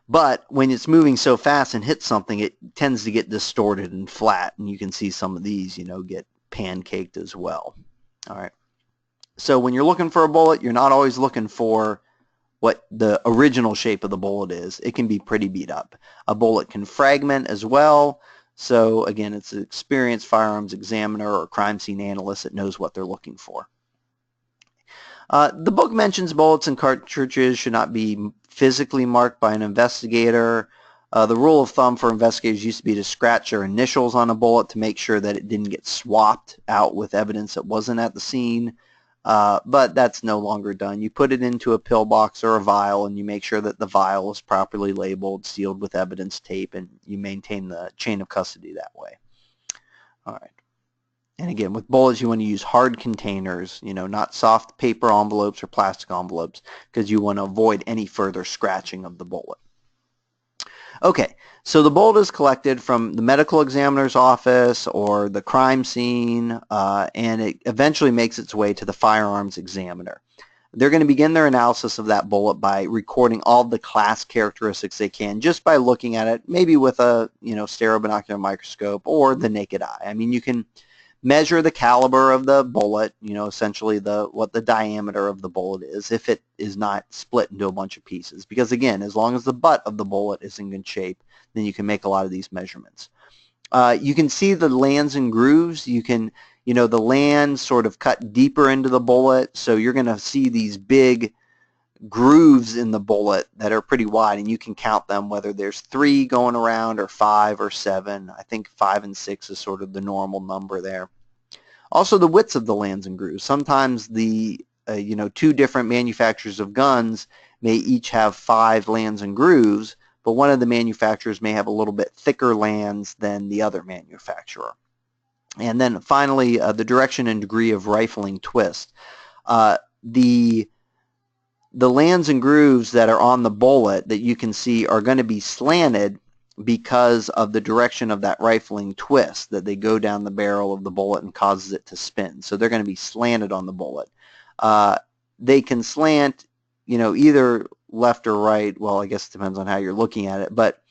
But when it's moving so fast and hits something, it tends to get distorted and flat, and you can see some of these, you know, get pancaked as well. All right. So when you're looking for a bullet, you're not always looking for what the original shape of the bullet is. It can be pretty beat up. A bullet can fragment as well. So again, it's an experienced firearms examiner or crime scene analyst that knows what they're looking for. The book mentions bullets and cartridges should not be physically marked by an investigator. The rule of thumb for investigators used to be to scratch their initials on a bullet to make sure that it didn't get swapped out with evidence that wasn't at the scene. But that's no longer done. You put it into a pill box or a vial, and you make sure that the vial is properly labeled, sealed with evidence tape, and you maintain the chain of custody that way. All right. And again, with bullets, you want to use hard containers, you know, not soft paper envelopes or plastic envelopes, because you want to avoid any further scratching of the bullet. Okay, so the bullet is collected from the medical examiner's office or the crime scene, and it eventually makes its way to the firearms examiner. They're going to begin their analysis of that bullet by recording all the class characteristics they can just by looking at it, maybe with a, you know, stereobinocular microscope or the naked eye. I mean, you can measure the caliber of the bullet, you know, essentially what the diameter of the bullet is if it is not split into a bunch of pieces. Because again, as long as the butt of the bullet is in good shape, then you can make a lot of these measurements. You can see the lands and grooves. You can, you know, the lands sort of cut deeper into the bullet, so you're going to see these big grooves in the bullet that are pretty wide, and you can count them, whether there's 3 going around or 5 or 7. I think 5 and 6 is sort of the normal number there. Also, the widths of the lands and grooves. Sometimes the you know, 2 different manufacturers of guns may each have 5 lands and grooves, but one of the manufacturers may have a little bit thicker lands than the other manufacturer. And then finally, the direction and degree of rifling twist. The the lands and grooves that are on the bullet that you can see are going to be slanted because of the direction of that rifling twist, that they go down the barrel of the bullet and causes it to spin. So they're going to be slanted on the bullet. They can slant, either left or right. Well, I guess it depends on how you're looking at it, but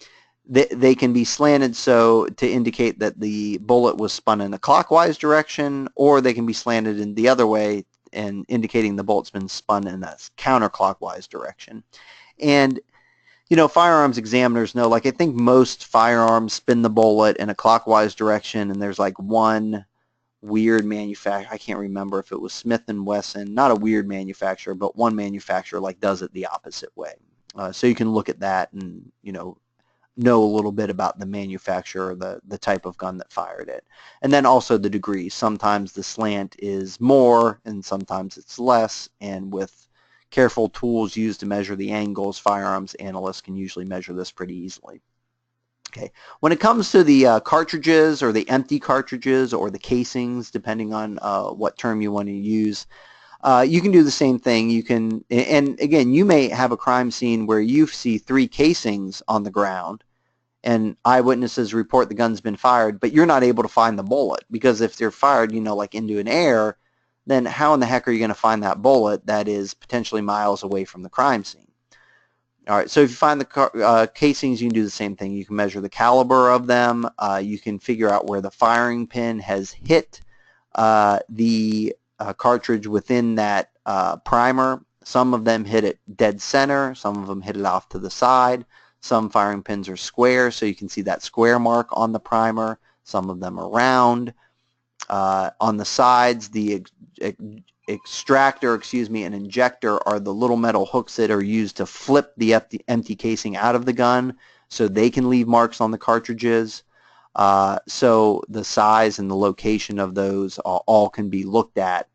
they can be slanted so to indicate that the bullet was spun in a clockwise direction, or they can be slanted in the other way and indicating the bullet's been spun in a counterclockwise direction. And firearms examiners know, like, I think most firearms spin the bullet in a clockwise direction, and there's like one weird manufacturer, I can't remember if it was Smith & Wesson, not a weird manufacturer, but one manufacturer like does it the opposite way. So you can look at that and, know a little bit about the manufacturer, the type of gun that fired it. And then also the degree. Sometimes the slant is more and sometimes it's less, and with careful tools used to measure the angles, firearms analysts can usually measure this pretty easily. Okay. When it comes to the cartridges or the empty cartridges or the casings, depending on what term you want to use, you can do the same thing. You can, and again, you may have a crime scene where you see 3 casings on the ground and eyewitnesses report the gun's been fired, but you're not able to find the bullet, because if they're fired, like into an air, then how in the heck are you going to find that bullet that is potentially miles away from the crime scene? All right, so if you find the casings, you can do the same thing. You can measure the caliber of them. You can figure out where the firing pin has hit the cartridge within that primer. Some of them hit it dead center. Some of them hit it off to the side. Some firing pins are square, so you can see that square mark on the primer. Some of them are round. On the sides, the extractor, and injector are the little metal hooks that are used to flip the empty casing out of the gun so they can leave marks on the cartridges. So the size and the location of those all can be looked at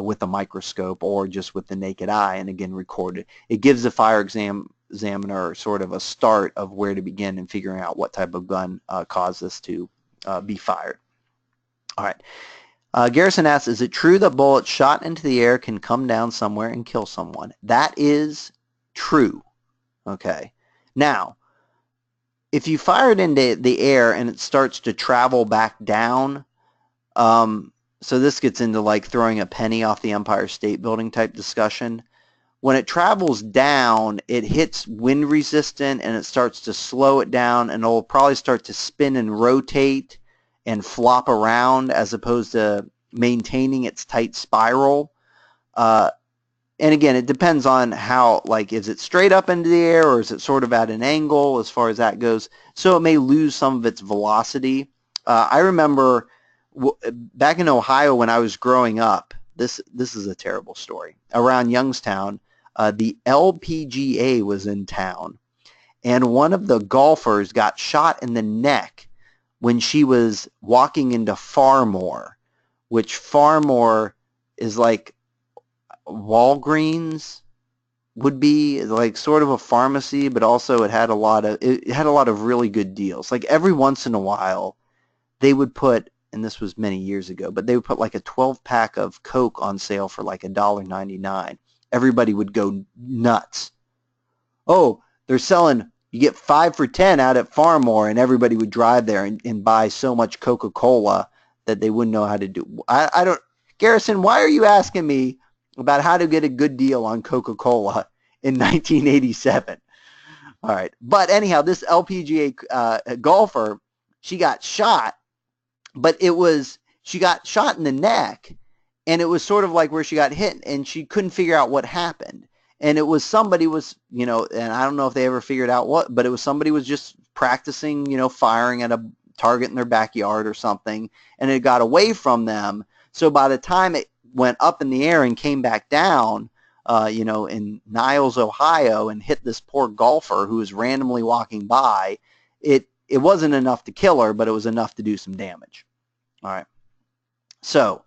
with a microscope or just with the naked eye, and again recorded. It gives the fire examiner sort of a start of where to begin in figuring out what type of gun caused this to be fired. All right. Garrison asks, is it true that bullets shot into the air can come down somewhere and kill someone? That is true. Okay. Now, if you fire it into the air and it starts to travel back down, so this gets into like throwing a penny off the Empire State Building type discussion. When it travels down, it hits wind resistant and it starts to slow it down, and it'll probably start to spin and rotate and flop around as opposed to maintaining its tight spiral. And again, it depends on how, like, is it straight up into the air or is it sort of at an angle as far as that goes? So it may lose some of its velocity. I remember back in Ohio when I was growing up, this is a terrible story. Around Youngstown, the LPGA was in town, and one of the golfers got shot in the neck when she was walking into Farmore, which Farmore is like Walgreens would be, like sort of a pharmacy, but also it had a lot of really good deals. Like every once in a while, they would put, and this was many years ago, but they would put like a 12-pack of Coke on sale for like $1.99. Everybody would go nuts. Oh, they're selling, you get 5 for $10 out at Farmore, and everybody would drive there and buy so much Coca-Cola that they wouldn't know how to do. I don't, Garrison, why are you asking me about how to get a good deal on Coca-Cola in 1987? All right. But anyhow, this LPGA golfer, she got shot, but she got shot in the neck, and it was sort of like where she got hit, and she couldn't figure out what happened. And it was somebody was, and I don't know if they ever figured out what, but it was somebody was just practicing, firing at a target in their backyard or something, and it got away from them. So by the time it went up in the air and came back down, in Niles, Ohio, and hit this poor golfer who was randomly walking by, it wasn't enough to kill her, but it was enough to do some damage. All right. So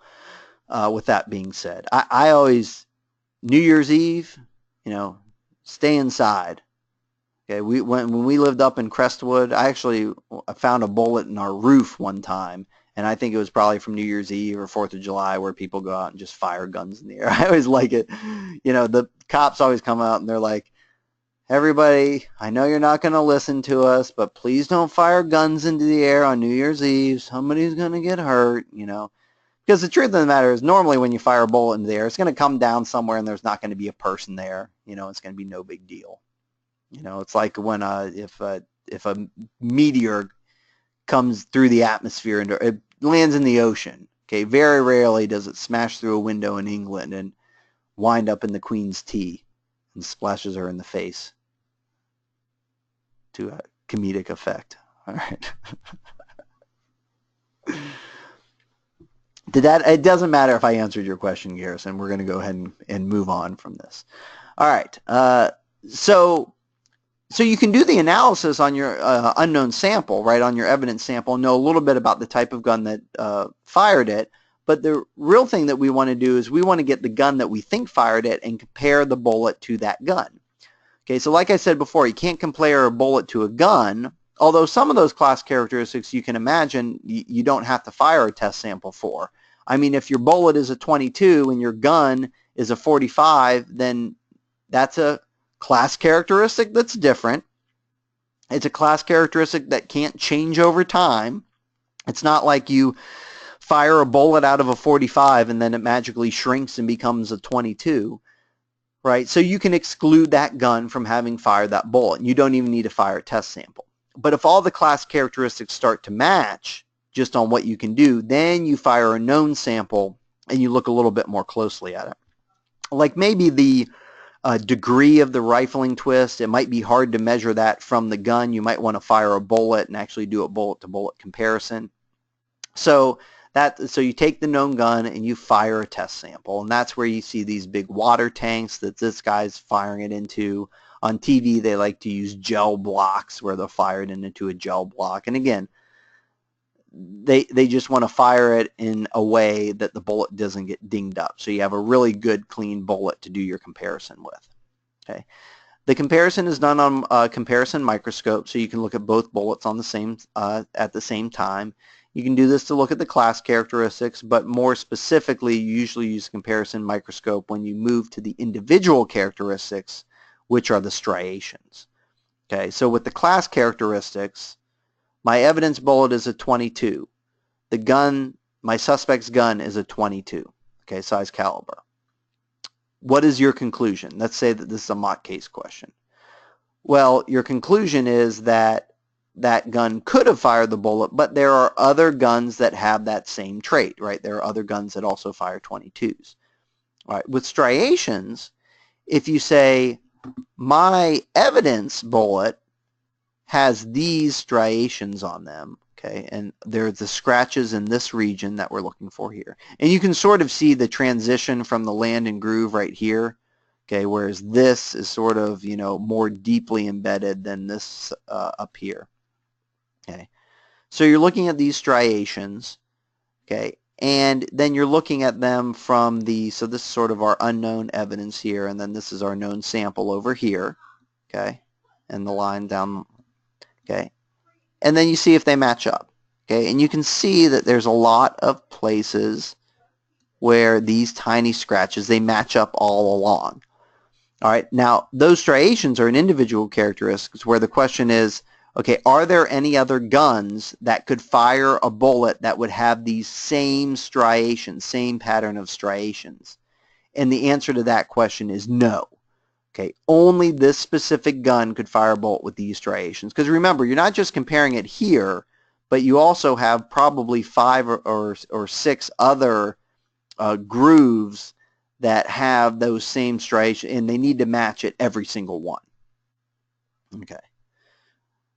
with that being said, I always, New Year's Eve, stay inside. Okay, when we lived up in Crestwood, I found a bullet in our roof one time, And I think it was probably from New Year's Eve or 4th of July where people go out and just fire guns in the air. I always like it. You know, the cops always come out and they're like, everybody, I know you're not going to listen to us, but please don't fire guns into the air on New Year's Eve. Somebody's going to get hurt, you know. Because the truth of the matter is normally when you fire a bullet into the air, it's going to come down somewhere and there's not going to be a person there. You know, it's going to be no big deal. You know, it's like when if a meteor comes through the atmosphere and it lands in the ocean. Okay, very rarely does it smash through a window in England and wind up in the Queen's tea and splashes her in the face to a comedic effect. All right. It doesn't matter if I answered your question, Garrison. We're going to go ahead and move on from this. All right. So you can do the analysis on your unknown sample, right, on your evidence sample, and know a little bit about the type of gun that fired it. But the real thing that we want to do is we want to get the gun that we think fired it and compare the bullet to that gun. Okay, so like I said before, you can't compare a bullet to a gun, although some of those class characteristics you can imagine you don't have to fire a test sample for. I mean, if your bullet is a 22 and your gun is a 45, then that's a class characteristic that's different. It's a class characteristic that can't change over time. It's not like you fire a bullet out of a 45 and then it magically shrinks and becomes a 22, right? So you can exclude that gun from having fired that bullet. You don't even need to fire a test sample. But if all the class characteristics start to match just on what you can do, then you fire a known sample and you look a little bit more closely at it. Like maybe the degree of the rifling twist, it might be hard to measure that from the gun. You might want to fire a bullet and actually do a bullet-to-bullet comparison. So you take the known gun and you fire a test sample, and that's where you see these big water tanks that this guy's firing it into. On TV, they like to use gel blocks where they'll fire it into a gel block. And again, they just want to fire it in a way that the bullet doesn't get dinged up. So you have a really good, clean bullet to do your comparison with. Okay. The comparison is done on a comparison microscope, so you can look at both bullets on the same at the same time. You can do this to look at the class characteristics, but more specifically, you usually use a comparison microscope when you move to the individual characteristics, which are the striations. Okay, so with the class characteristics, my evidence bullet is a 22. The gun, my suspect's gun is a 22, okay, size caliber. What is your conclusion? Let's say that this is a mock case question. Well, your conclusion is that that gun could have fired the bullet, but there are other guns that have that same trait, right? There are other guns that also fire 22s. All right, with striations, if you say, my evidence bullet has these striations on them, okay, and there's the scratches in this region that we're looking for here. And you can sort of see the transition from the land and groove right here, okay, whereas this is sort of, you know, more deeply embedded than this up here. Okay, so you're looking at these striations, okay, and then you're looking at them from the, so this is sort of our unknown evidence here, and then this is our known sample over here, okay, and the line down, okay, and then you see if they match up, okay, and you can see that there's a lot of places where these tiny scratches, they match up all along. All right, now those striations are an individual characteristics where the question is, okay, are there any other guns that could fire a bullet that would have these same striations, same pattern of striations? And the answer to that question is no. Okay, only this specific gun could fire a bullet with these striations. Because remember, you're not just comparing it here, but you also have probably 5 or 6 other grooves that have those same striations, and they need to match it every single one. Okay.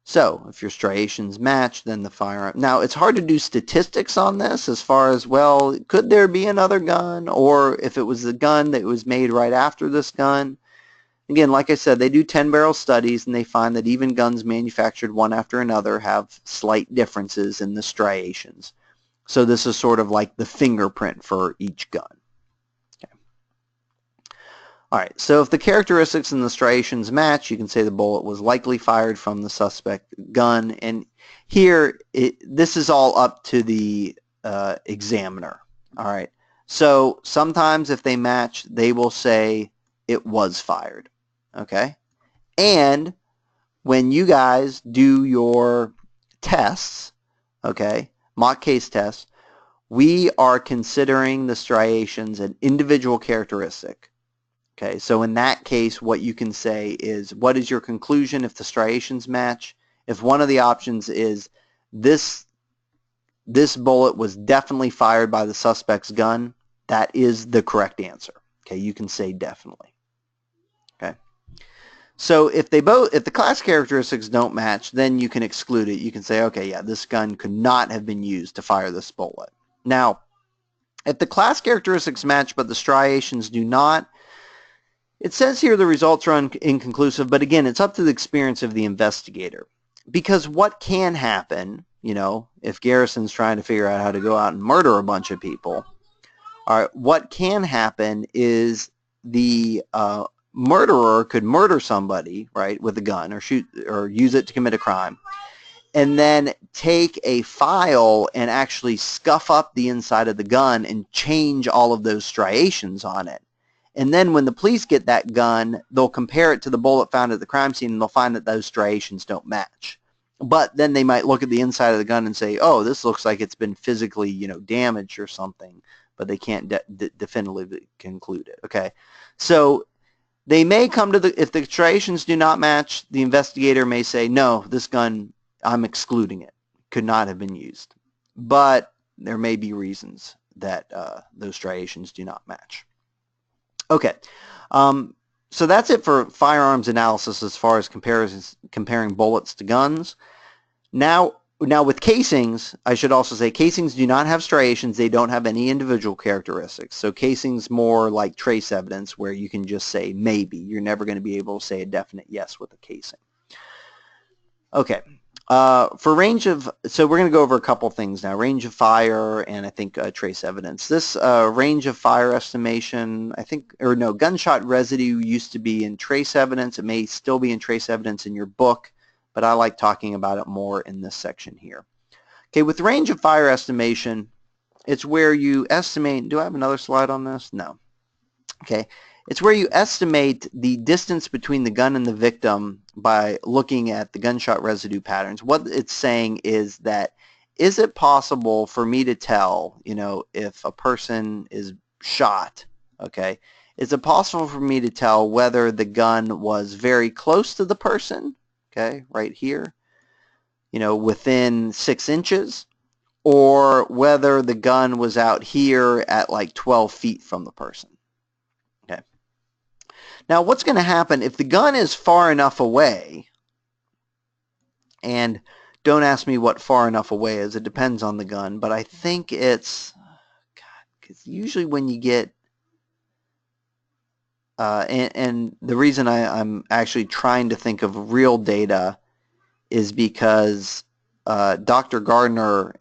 So if your striations match, then the firearm. Now, it's hard to do statistics on this as far as, well, could there be another gun? Or if it was the gun that was made right after this gun. Again, like I said, they do 10-barrel studies, and they find that even guns manufactured one after another have slight differences in the striations. So this is sort of like the fingerprint for each gun. All right, so if the characteristics and the striations match, you can say the bullet was likely fired from the suspect gun. And here, this is all up to the examiner. All right. So sometimes if they match, they will say it was fired. Okay. And when you guys do your tests, okay, mock case tests, we are considering the striations an individual characteristic. Okay, so in that case, what you can say is, what is your conclusion if the striations match? If one of the options is this bullet was definitely fired by the suspect's gun, that is the correct answer. Okay, you can say definitely. Okay. So if the class characteristics don't match, then you can exclude it. You can say, okay, yeah, this gun could not have been used to fire this bullet. Now, if the class characteristics match but the striations do not, it says here the results are inconclusive, but again, it's up to the experience of the investigator. Because what can happen, you know, if Garrison's trying to figure out how to go out and murder a bunch of people, all right, what can happen is the murderer could murder somebody, right, with a gun or shoot or use it to commit a crime, and then take a file and actually scuff up the inside of the gun and change all of those striations on it. And then when the police get that gun, they'll compare it to the bullet found at the crime scene, and they'll find that those striations don't match. But then they might look at the inside of the gun and say, oh, this looks like it's been physically, you know, damaged or something, but they can't definitively conclude it. Okay, so they may come to if the striations do not match, the investigator may say, no, this gun, I'm excluding it. Could not have been used. But there may be reasons that those striations do not match. Okay, so that's it for firearms analysis as far as comparing bullets to guns. Now with casings, I should also say casings do not have striations. They don't have any individual characteristics. So casings more like trace evidence where you can just say maybe. You're never going to be able to say a definite yes with a casing. Okay. For range of, so we're going to go over a couple things now. Range of fire and I think trace evidence. This range of fire estimation, I think, or no, gunshot residue used to be in trace evidence. It may still be in trace evidence in your book, but I like talking about it more in this section here. Okay, with range of fire estimation, it's where you estimate, do I have another slide on this? No. Okay. It's where you estimate the distance between the gun and the victim by looking at the gunshot residue patterns. What it's saying is that, is it possible for me to tell, you know, if a person is shot, okay, is it possible for me to tell whether the gun was very close to the person, okay, right here, you know, within 6 inches, or whether the gun was out here at like 12 feet from the person? Now, what's going to happen if the gun is far enough away, and don't ask me what far enough away is, it depends on the gun, but I think it's, God, because usually when you get, and the reason I'm actually trying to think of real data is because Dr. Gardner,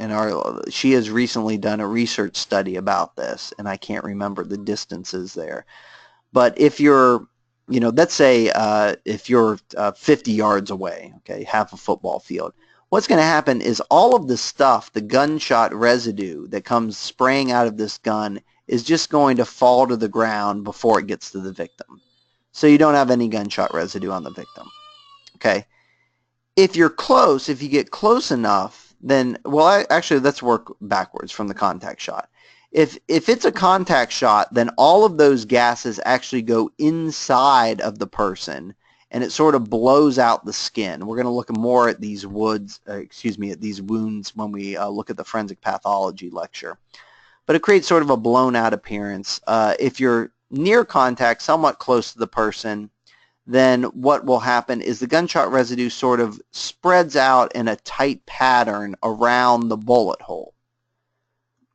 she has recently done a research study about this, and I can't remember the distances there. But if you're, you know, let's say if you're 50 yards away, okay, half a football field, what's going to happen is all of the stuff, the gunshot residue that comes spraying out of this gun is just going to fall to the ground before it gets to the victim. So you don't have any gunshot residue on the victim, okay? If you're close, if you get close enough, then, well, actually, let's work backwards from the contact shot. If it's a contact shot, then all of those gases actually go inside of the person, and it sort of blows out the skin. We're going to look more at these at these wounds when we look at the forensic pathology lecture. But it creates sort of a blown out appearance. If you're near contact, somewhat close to the person, then what will happen is the gunshot residue sort of spreads out in a tight pattern around the bullet hole.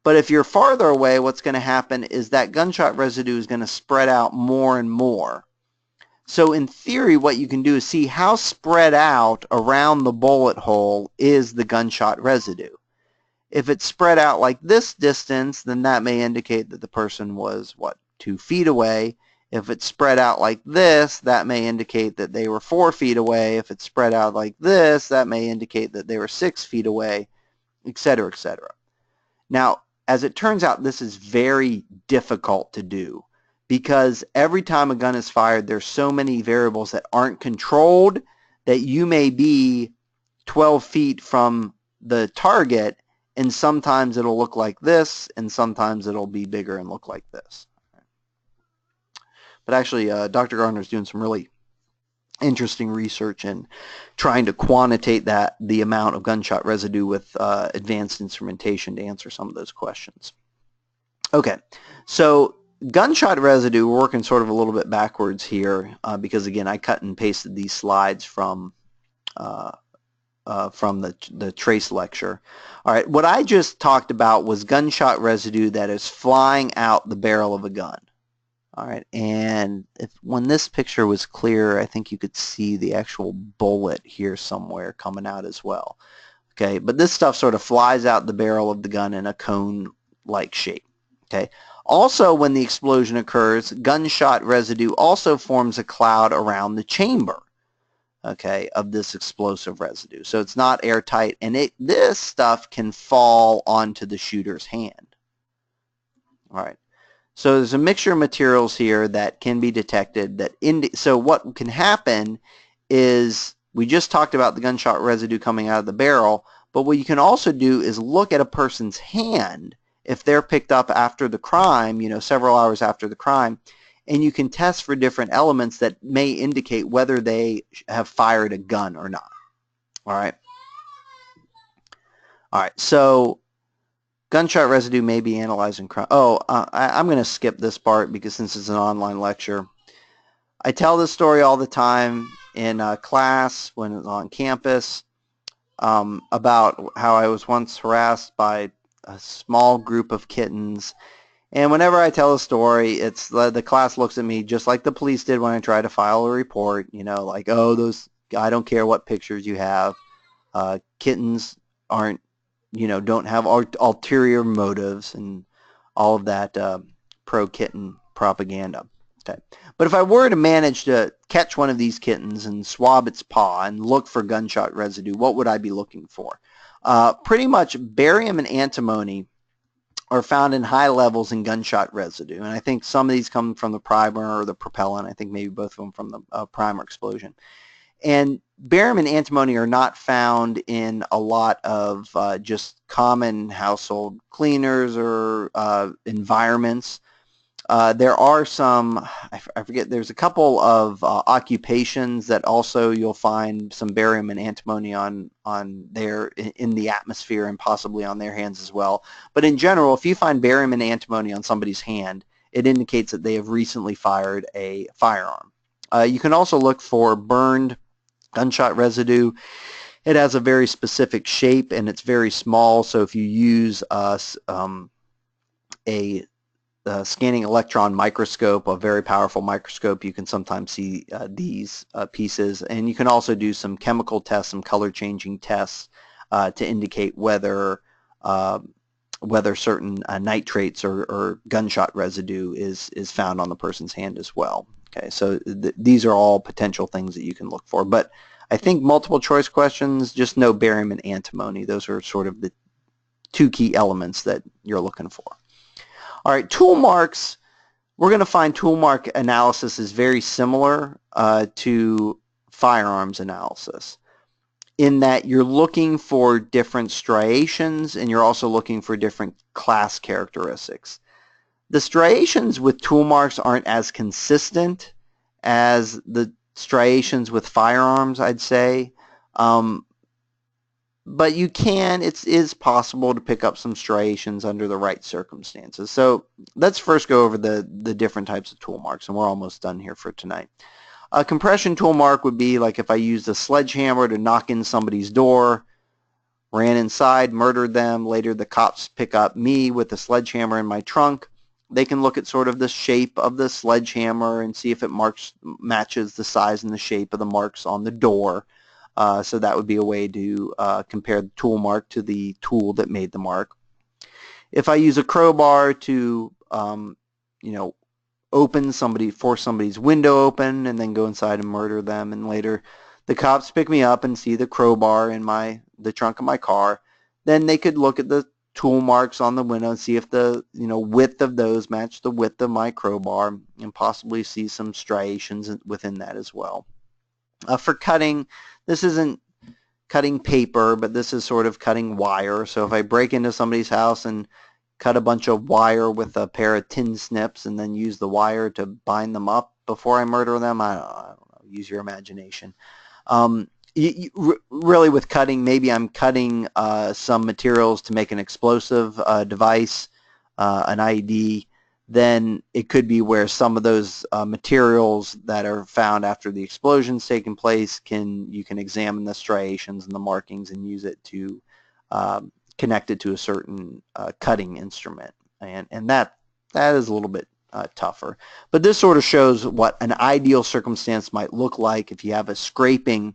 But if you're farther away, what's going to happen is that gunshot residue is going to spread out more and more. So in theory, what you can do is see how spread out around the bullet hole is the gunshot residue. If it's spread out like this distance, then that may indicate that the person was, what, 2 feet away. If it's spread out like this, that may indicate that they were 4 feet away. If it's spread out like this, that may indicate that they were 6 feet away, etc., etc. Now, as it turns out, this is very difficult to do because every time a gun is fired, there's so many variables that aren't controlled that you may be 12 feet from the target, and sometimes it'll look like this, and sometimes it'll be bigger and look like this. But actually, Dr. Gardner's doing some really interesting research in trying to quantitate the amount of gunshot residue with advanced instrumentation to answer some of those questions. Okay, so gunshot residue, we're working sort of a little bit backwards here because again, I cut and pasted these slides from the trace lecture. All right, what I just talked about was gunshot residue that is flying out the barrel of a gun. All right, and when this picture was clear, I think you could see the actual bullet here somewhere coming out as well. Okay, but this stuff sort of flies out the barrel of the gun in a cone-like shape. Okay. Also, when the explosion occurs, gunshot residue also forms a cloud around the chamber, okay, of this explosive residue. So it's not airtight, and this stuff can fall onto the shooter's hand. All right. So there's a mixture of materials here that can be detected. So what can happen is, we just talked about the gunshot residue coming out of the barrel, but what you can also do is look at a person's hand if they're picked up after the crime, several hours after the crime, and you can test for different elements that may indicate whether they have fired a gun or not. All right. All right. So gunshot residue may be analyzed in crime. I'm going to skip this part because since it's an online lecture. I tell this story all the time in class when it's on campus about how I was once harassed by a small group of kittens. And whenever I tell a story, it's the class looks at me just like the police did when I try to file a report, like, oh, I don't care what pictures you have. Kittens aren't, don't have ulterior motives and all of that pro-kitten propaganda. Okay. But if I were to manage to catch one of these kittens and swab its paw and look for gunshot residue, what would I be looking for? Pretty much barium and antimony are found in high levels in gunshot residue. And I think some of these come from the primer or the propellant. I think maybe both of them from the primer explosion. And barium and antimony are not found in a lot of just common household cleaners or environments. There are some, I forget, there's a couple of occupations that also you'll find some barium and antimony on there in the atmosphere and possibly on their hands as well. But in general, if you find barium and antimony on somebody's hand, it indicates that they have recently fired a firearm. You can also look for burned gunshot residue. It has a very specific shape and it's very small, so if you use a scanning electron microscope, a very powerful microscope, you can sometimes see these pieces. And you can also do some chemical tests, some color changing tests to indicate whether certain nitrates or gunshot residue is found on the person's hand as well. Okay, so these are all potential things that you can look for. But I think multiple choice questions, just know barium and antimony. Those are sort of the two key elements that you're looking for. All right, tool marks, we're going to find tool mark analysis is very similar to firearms analysis in that you're looking for different striations and you're also looking for different class characteristics. The striations with tool marks aren't as consistent as the striations with firearms, I'd say. But you can, it is possible to pick up some striations under the right circumstances. So let's first go over the different types of tool marks, and we're almost done here for tonight. A compression tool mark would be like if I used a sledgehammer to knock in somebody's door, ran inside, murdered them, later the cops pick up me with a sledgehammer in my trunk. They can look at sort of the shape of the sledgehammer and see if it matches the size and the shape of the marks on the door. So that would be a way to compare the tool mark to the tool that made the mark. If I use a crowbar to, force somebody's window open and then go inside and murder them, and later the cops pick me up and see the crowbar in the trunk of my car, then they could look at the tool marks on the window and see if the width of those match the width of my crowbar, and possibly see some striations within that as well. For cutting, this isn't cutting paper, but this is sort of cutting wire. So if I break into somebody's house and cut a bunch of wire with a pair of tin snips and then use the wire to bind them up before I murder them, I don't know, use your imagination. Really with cutting, maybe I'm cutting some materials to make an explosive device, an IED, then it could be where some of those materials that are found after the explosion's taken place, you can examine the striations and the markings and use it to connect it to a certain cutting instrument. And that is a little bit tougher. But this sort of shows what an ideal circumstance might look like if you have a scraping.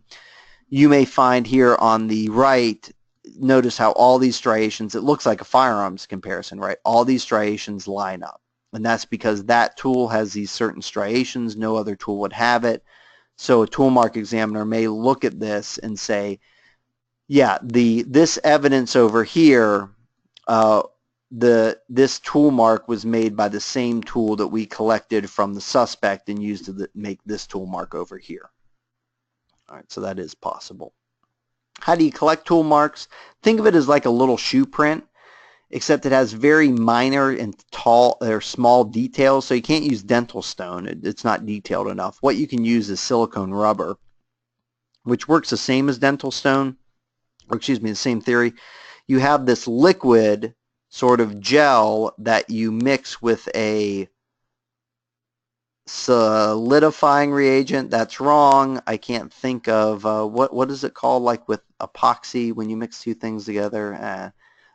You may find here on the right, notice how all these striations, it looks like a firearms comparison, right? All these striations line up. And that's because that tool has these certain striations. No other tool would have it. So a tool mark examiner may look at this and say, yeah, this evidence over here, this tool mark was made by the same tool that we collected from the suspect and used to make this tool mark over here. All right, so that is possible. How do you collect tool marks? Think of it as like a little shoe print, except it has very minor and small details, so you can't use dental stone. It's not detailed enough. What you can use is silicone rubber, which works the same as dental stone, or excuse me, the same theory. You have this liquid sort of gel that you mix with a solidifying reagent. That's wrong. I can't think of what is it called, like with epoxy when you mix two things together.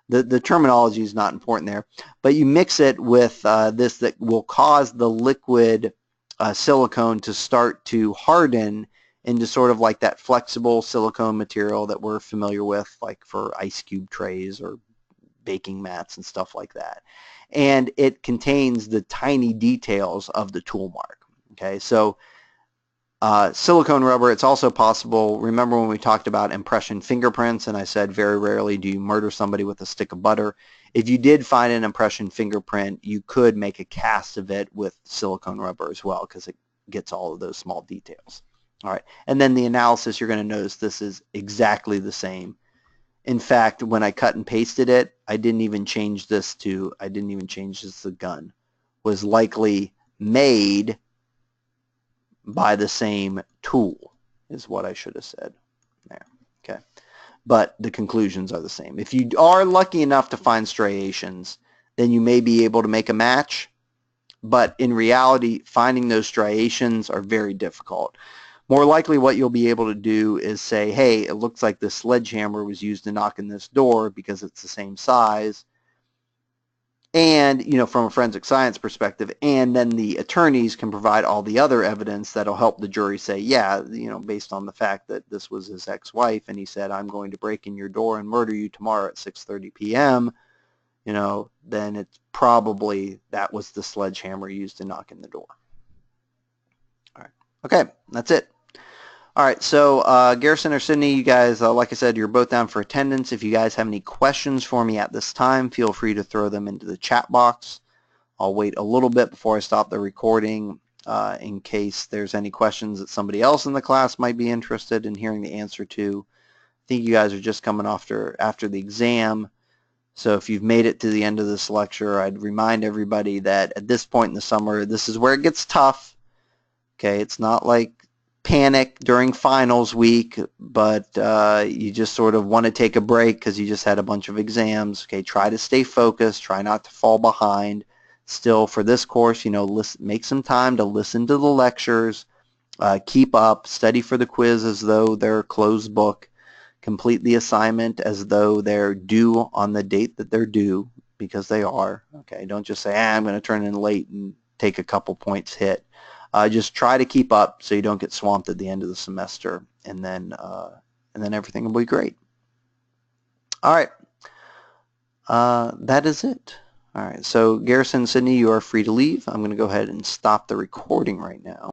The terminology is not important there, but you mix it with this that will cause the liquid silicone to start to harden into sort of like that flexible silicone material that we're familiar with, like for ice cube trays or baking mats and stuff like that. And it contains the tiny details of the tool mark. Okay, so silicone rubber, it's also possible. Remember when we talked about impression fingerprints and I said very rarely do you murder somebody with a stick of butter. If you did find an impression fingerprint, you could make a cast of it with silicone rubber as well because it gets all of those small details. All right, and then the analysis, you're going to notice this is exactly the same. In fact, when I cut and pasted it, I didn't even change this to the gun. Was likely made by the same tool is what I should have said there. Okay, but the conclusions are the same. If you are lucky enough to find striations, then you may be able to make a match, but in reality, finding those striations are very difficult. More likely what you'll be able to do is say, hey, it looks like this sledgehammer was used to knock in this door because it's the same size. And, from a forensic science perspective, and then the attorneys can provide all the other evidence that'll help the jury say, yeah, based on the fact that this was his ex-wife and he said, I'm going to break in your door and murder you tomorrow at 6:30 p.m., then it's probably that was the sledgehammer used to knock in the door. All right. Okay, that's it. All right, so Garrison or Sydney, you guys, like I said, you're both down for attendance. If you guys have any questions for me at this time, feel free to throw them into the chat box. I'll wait a little bit before I stop the recording in case there's any questions that somebody else in the class might be interested in hearing the answer to. I think you guys are just coming after the exam. So if you've made it to the end of this lecture, I'd remind everybody that at this point in the summer, this is where it gets tough. Okay, it's not like panic during finals week, but you just sort of want to take a break because you just had a bunch of exams. Okay, try to stay focused, try not to fall behind. Still, for this course, make some time to listen to the lectures, keep up, study for the quiz as though they're closed book, complete the assignment as though they're due on the date that they're due, because they are. Okay, don't just say, I'm going to turn in late and take a couple points hit. Just try to keep up so you don't get swamped at the end of the semester, and then everything will be great. All right, that is it. All right, so Garrison, Sydney, you are free to leave. I'm going to go ahead and stop the recording right now.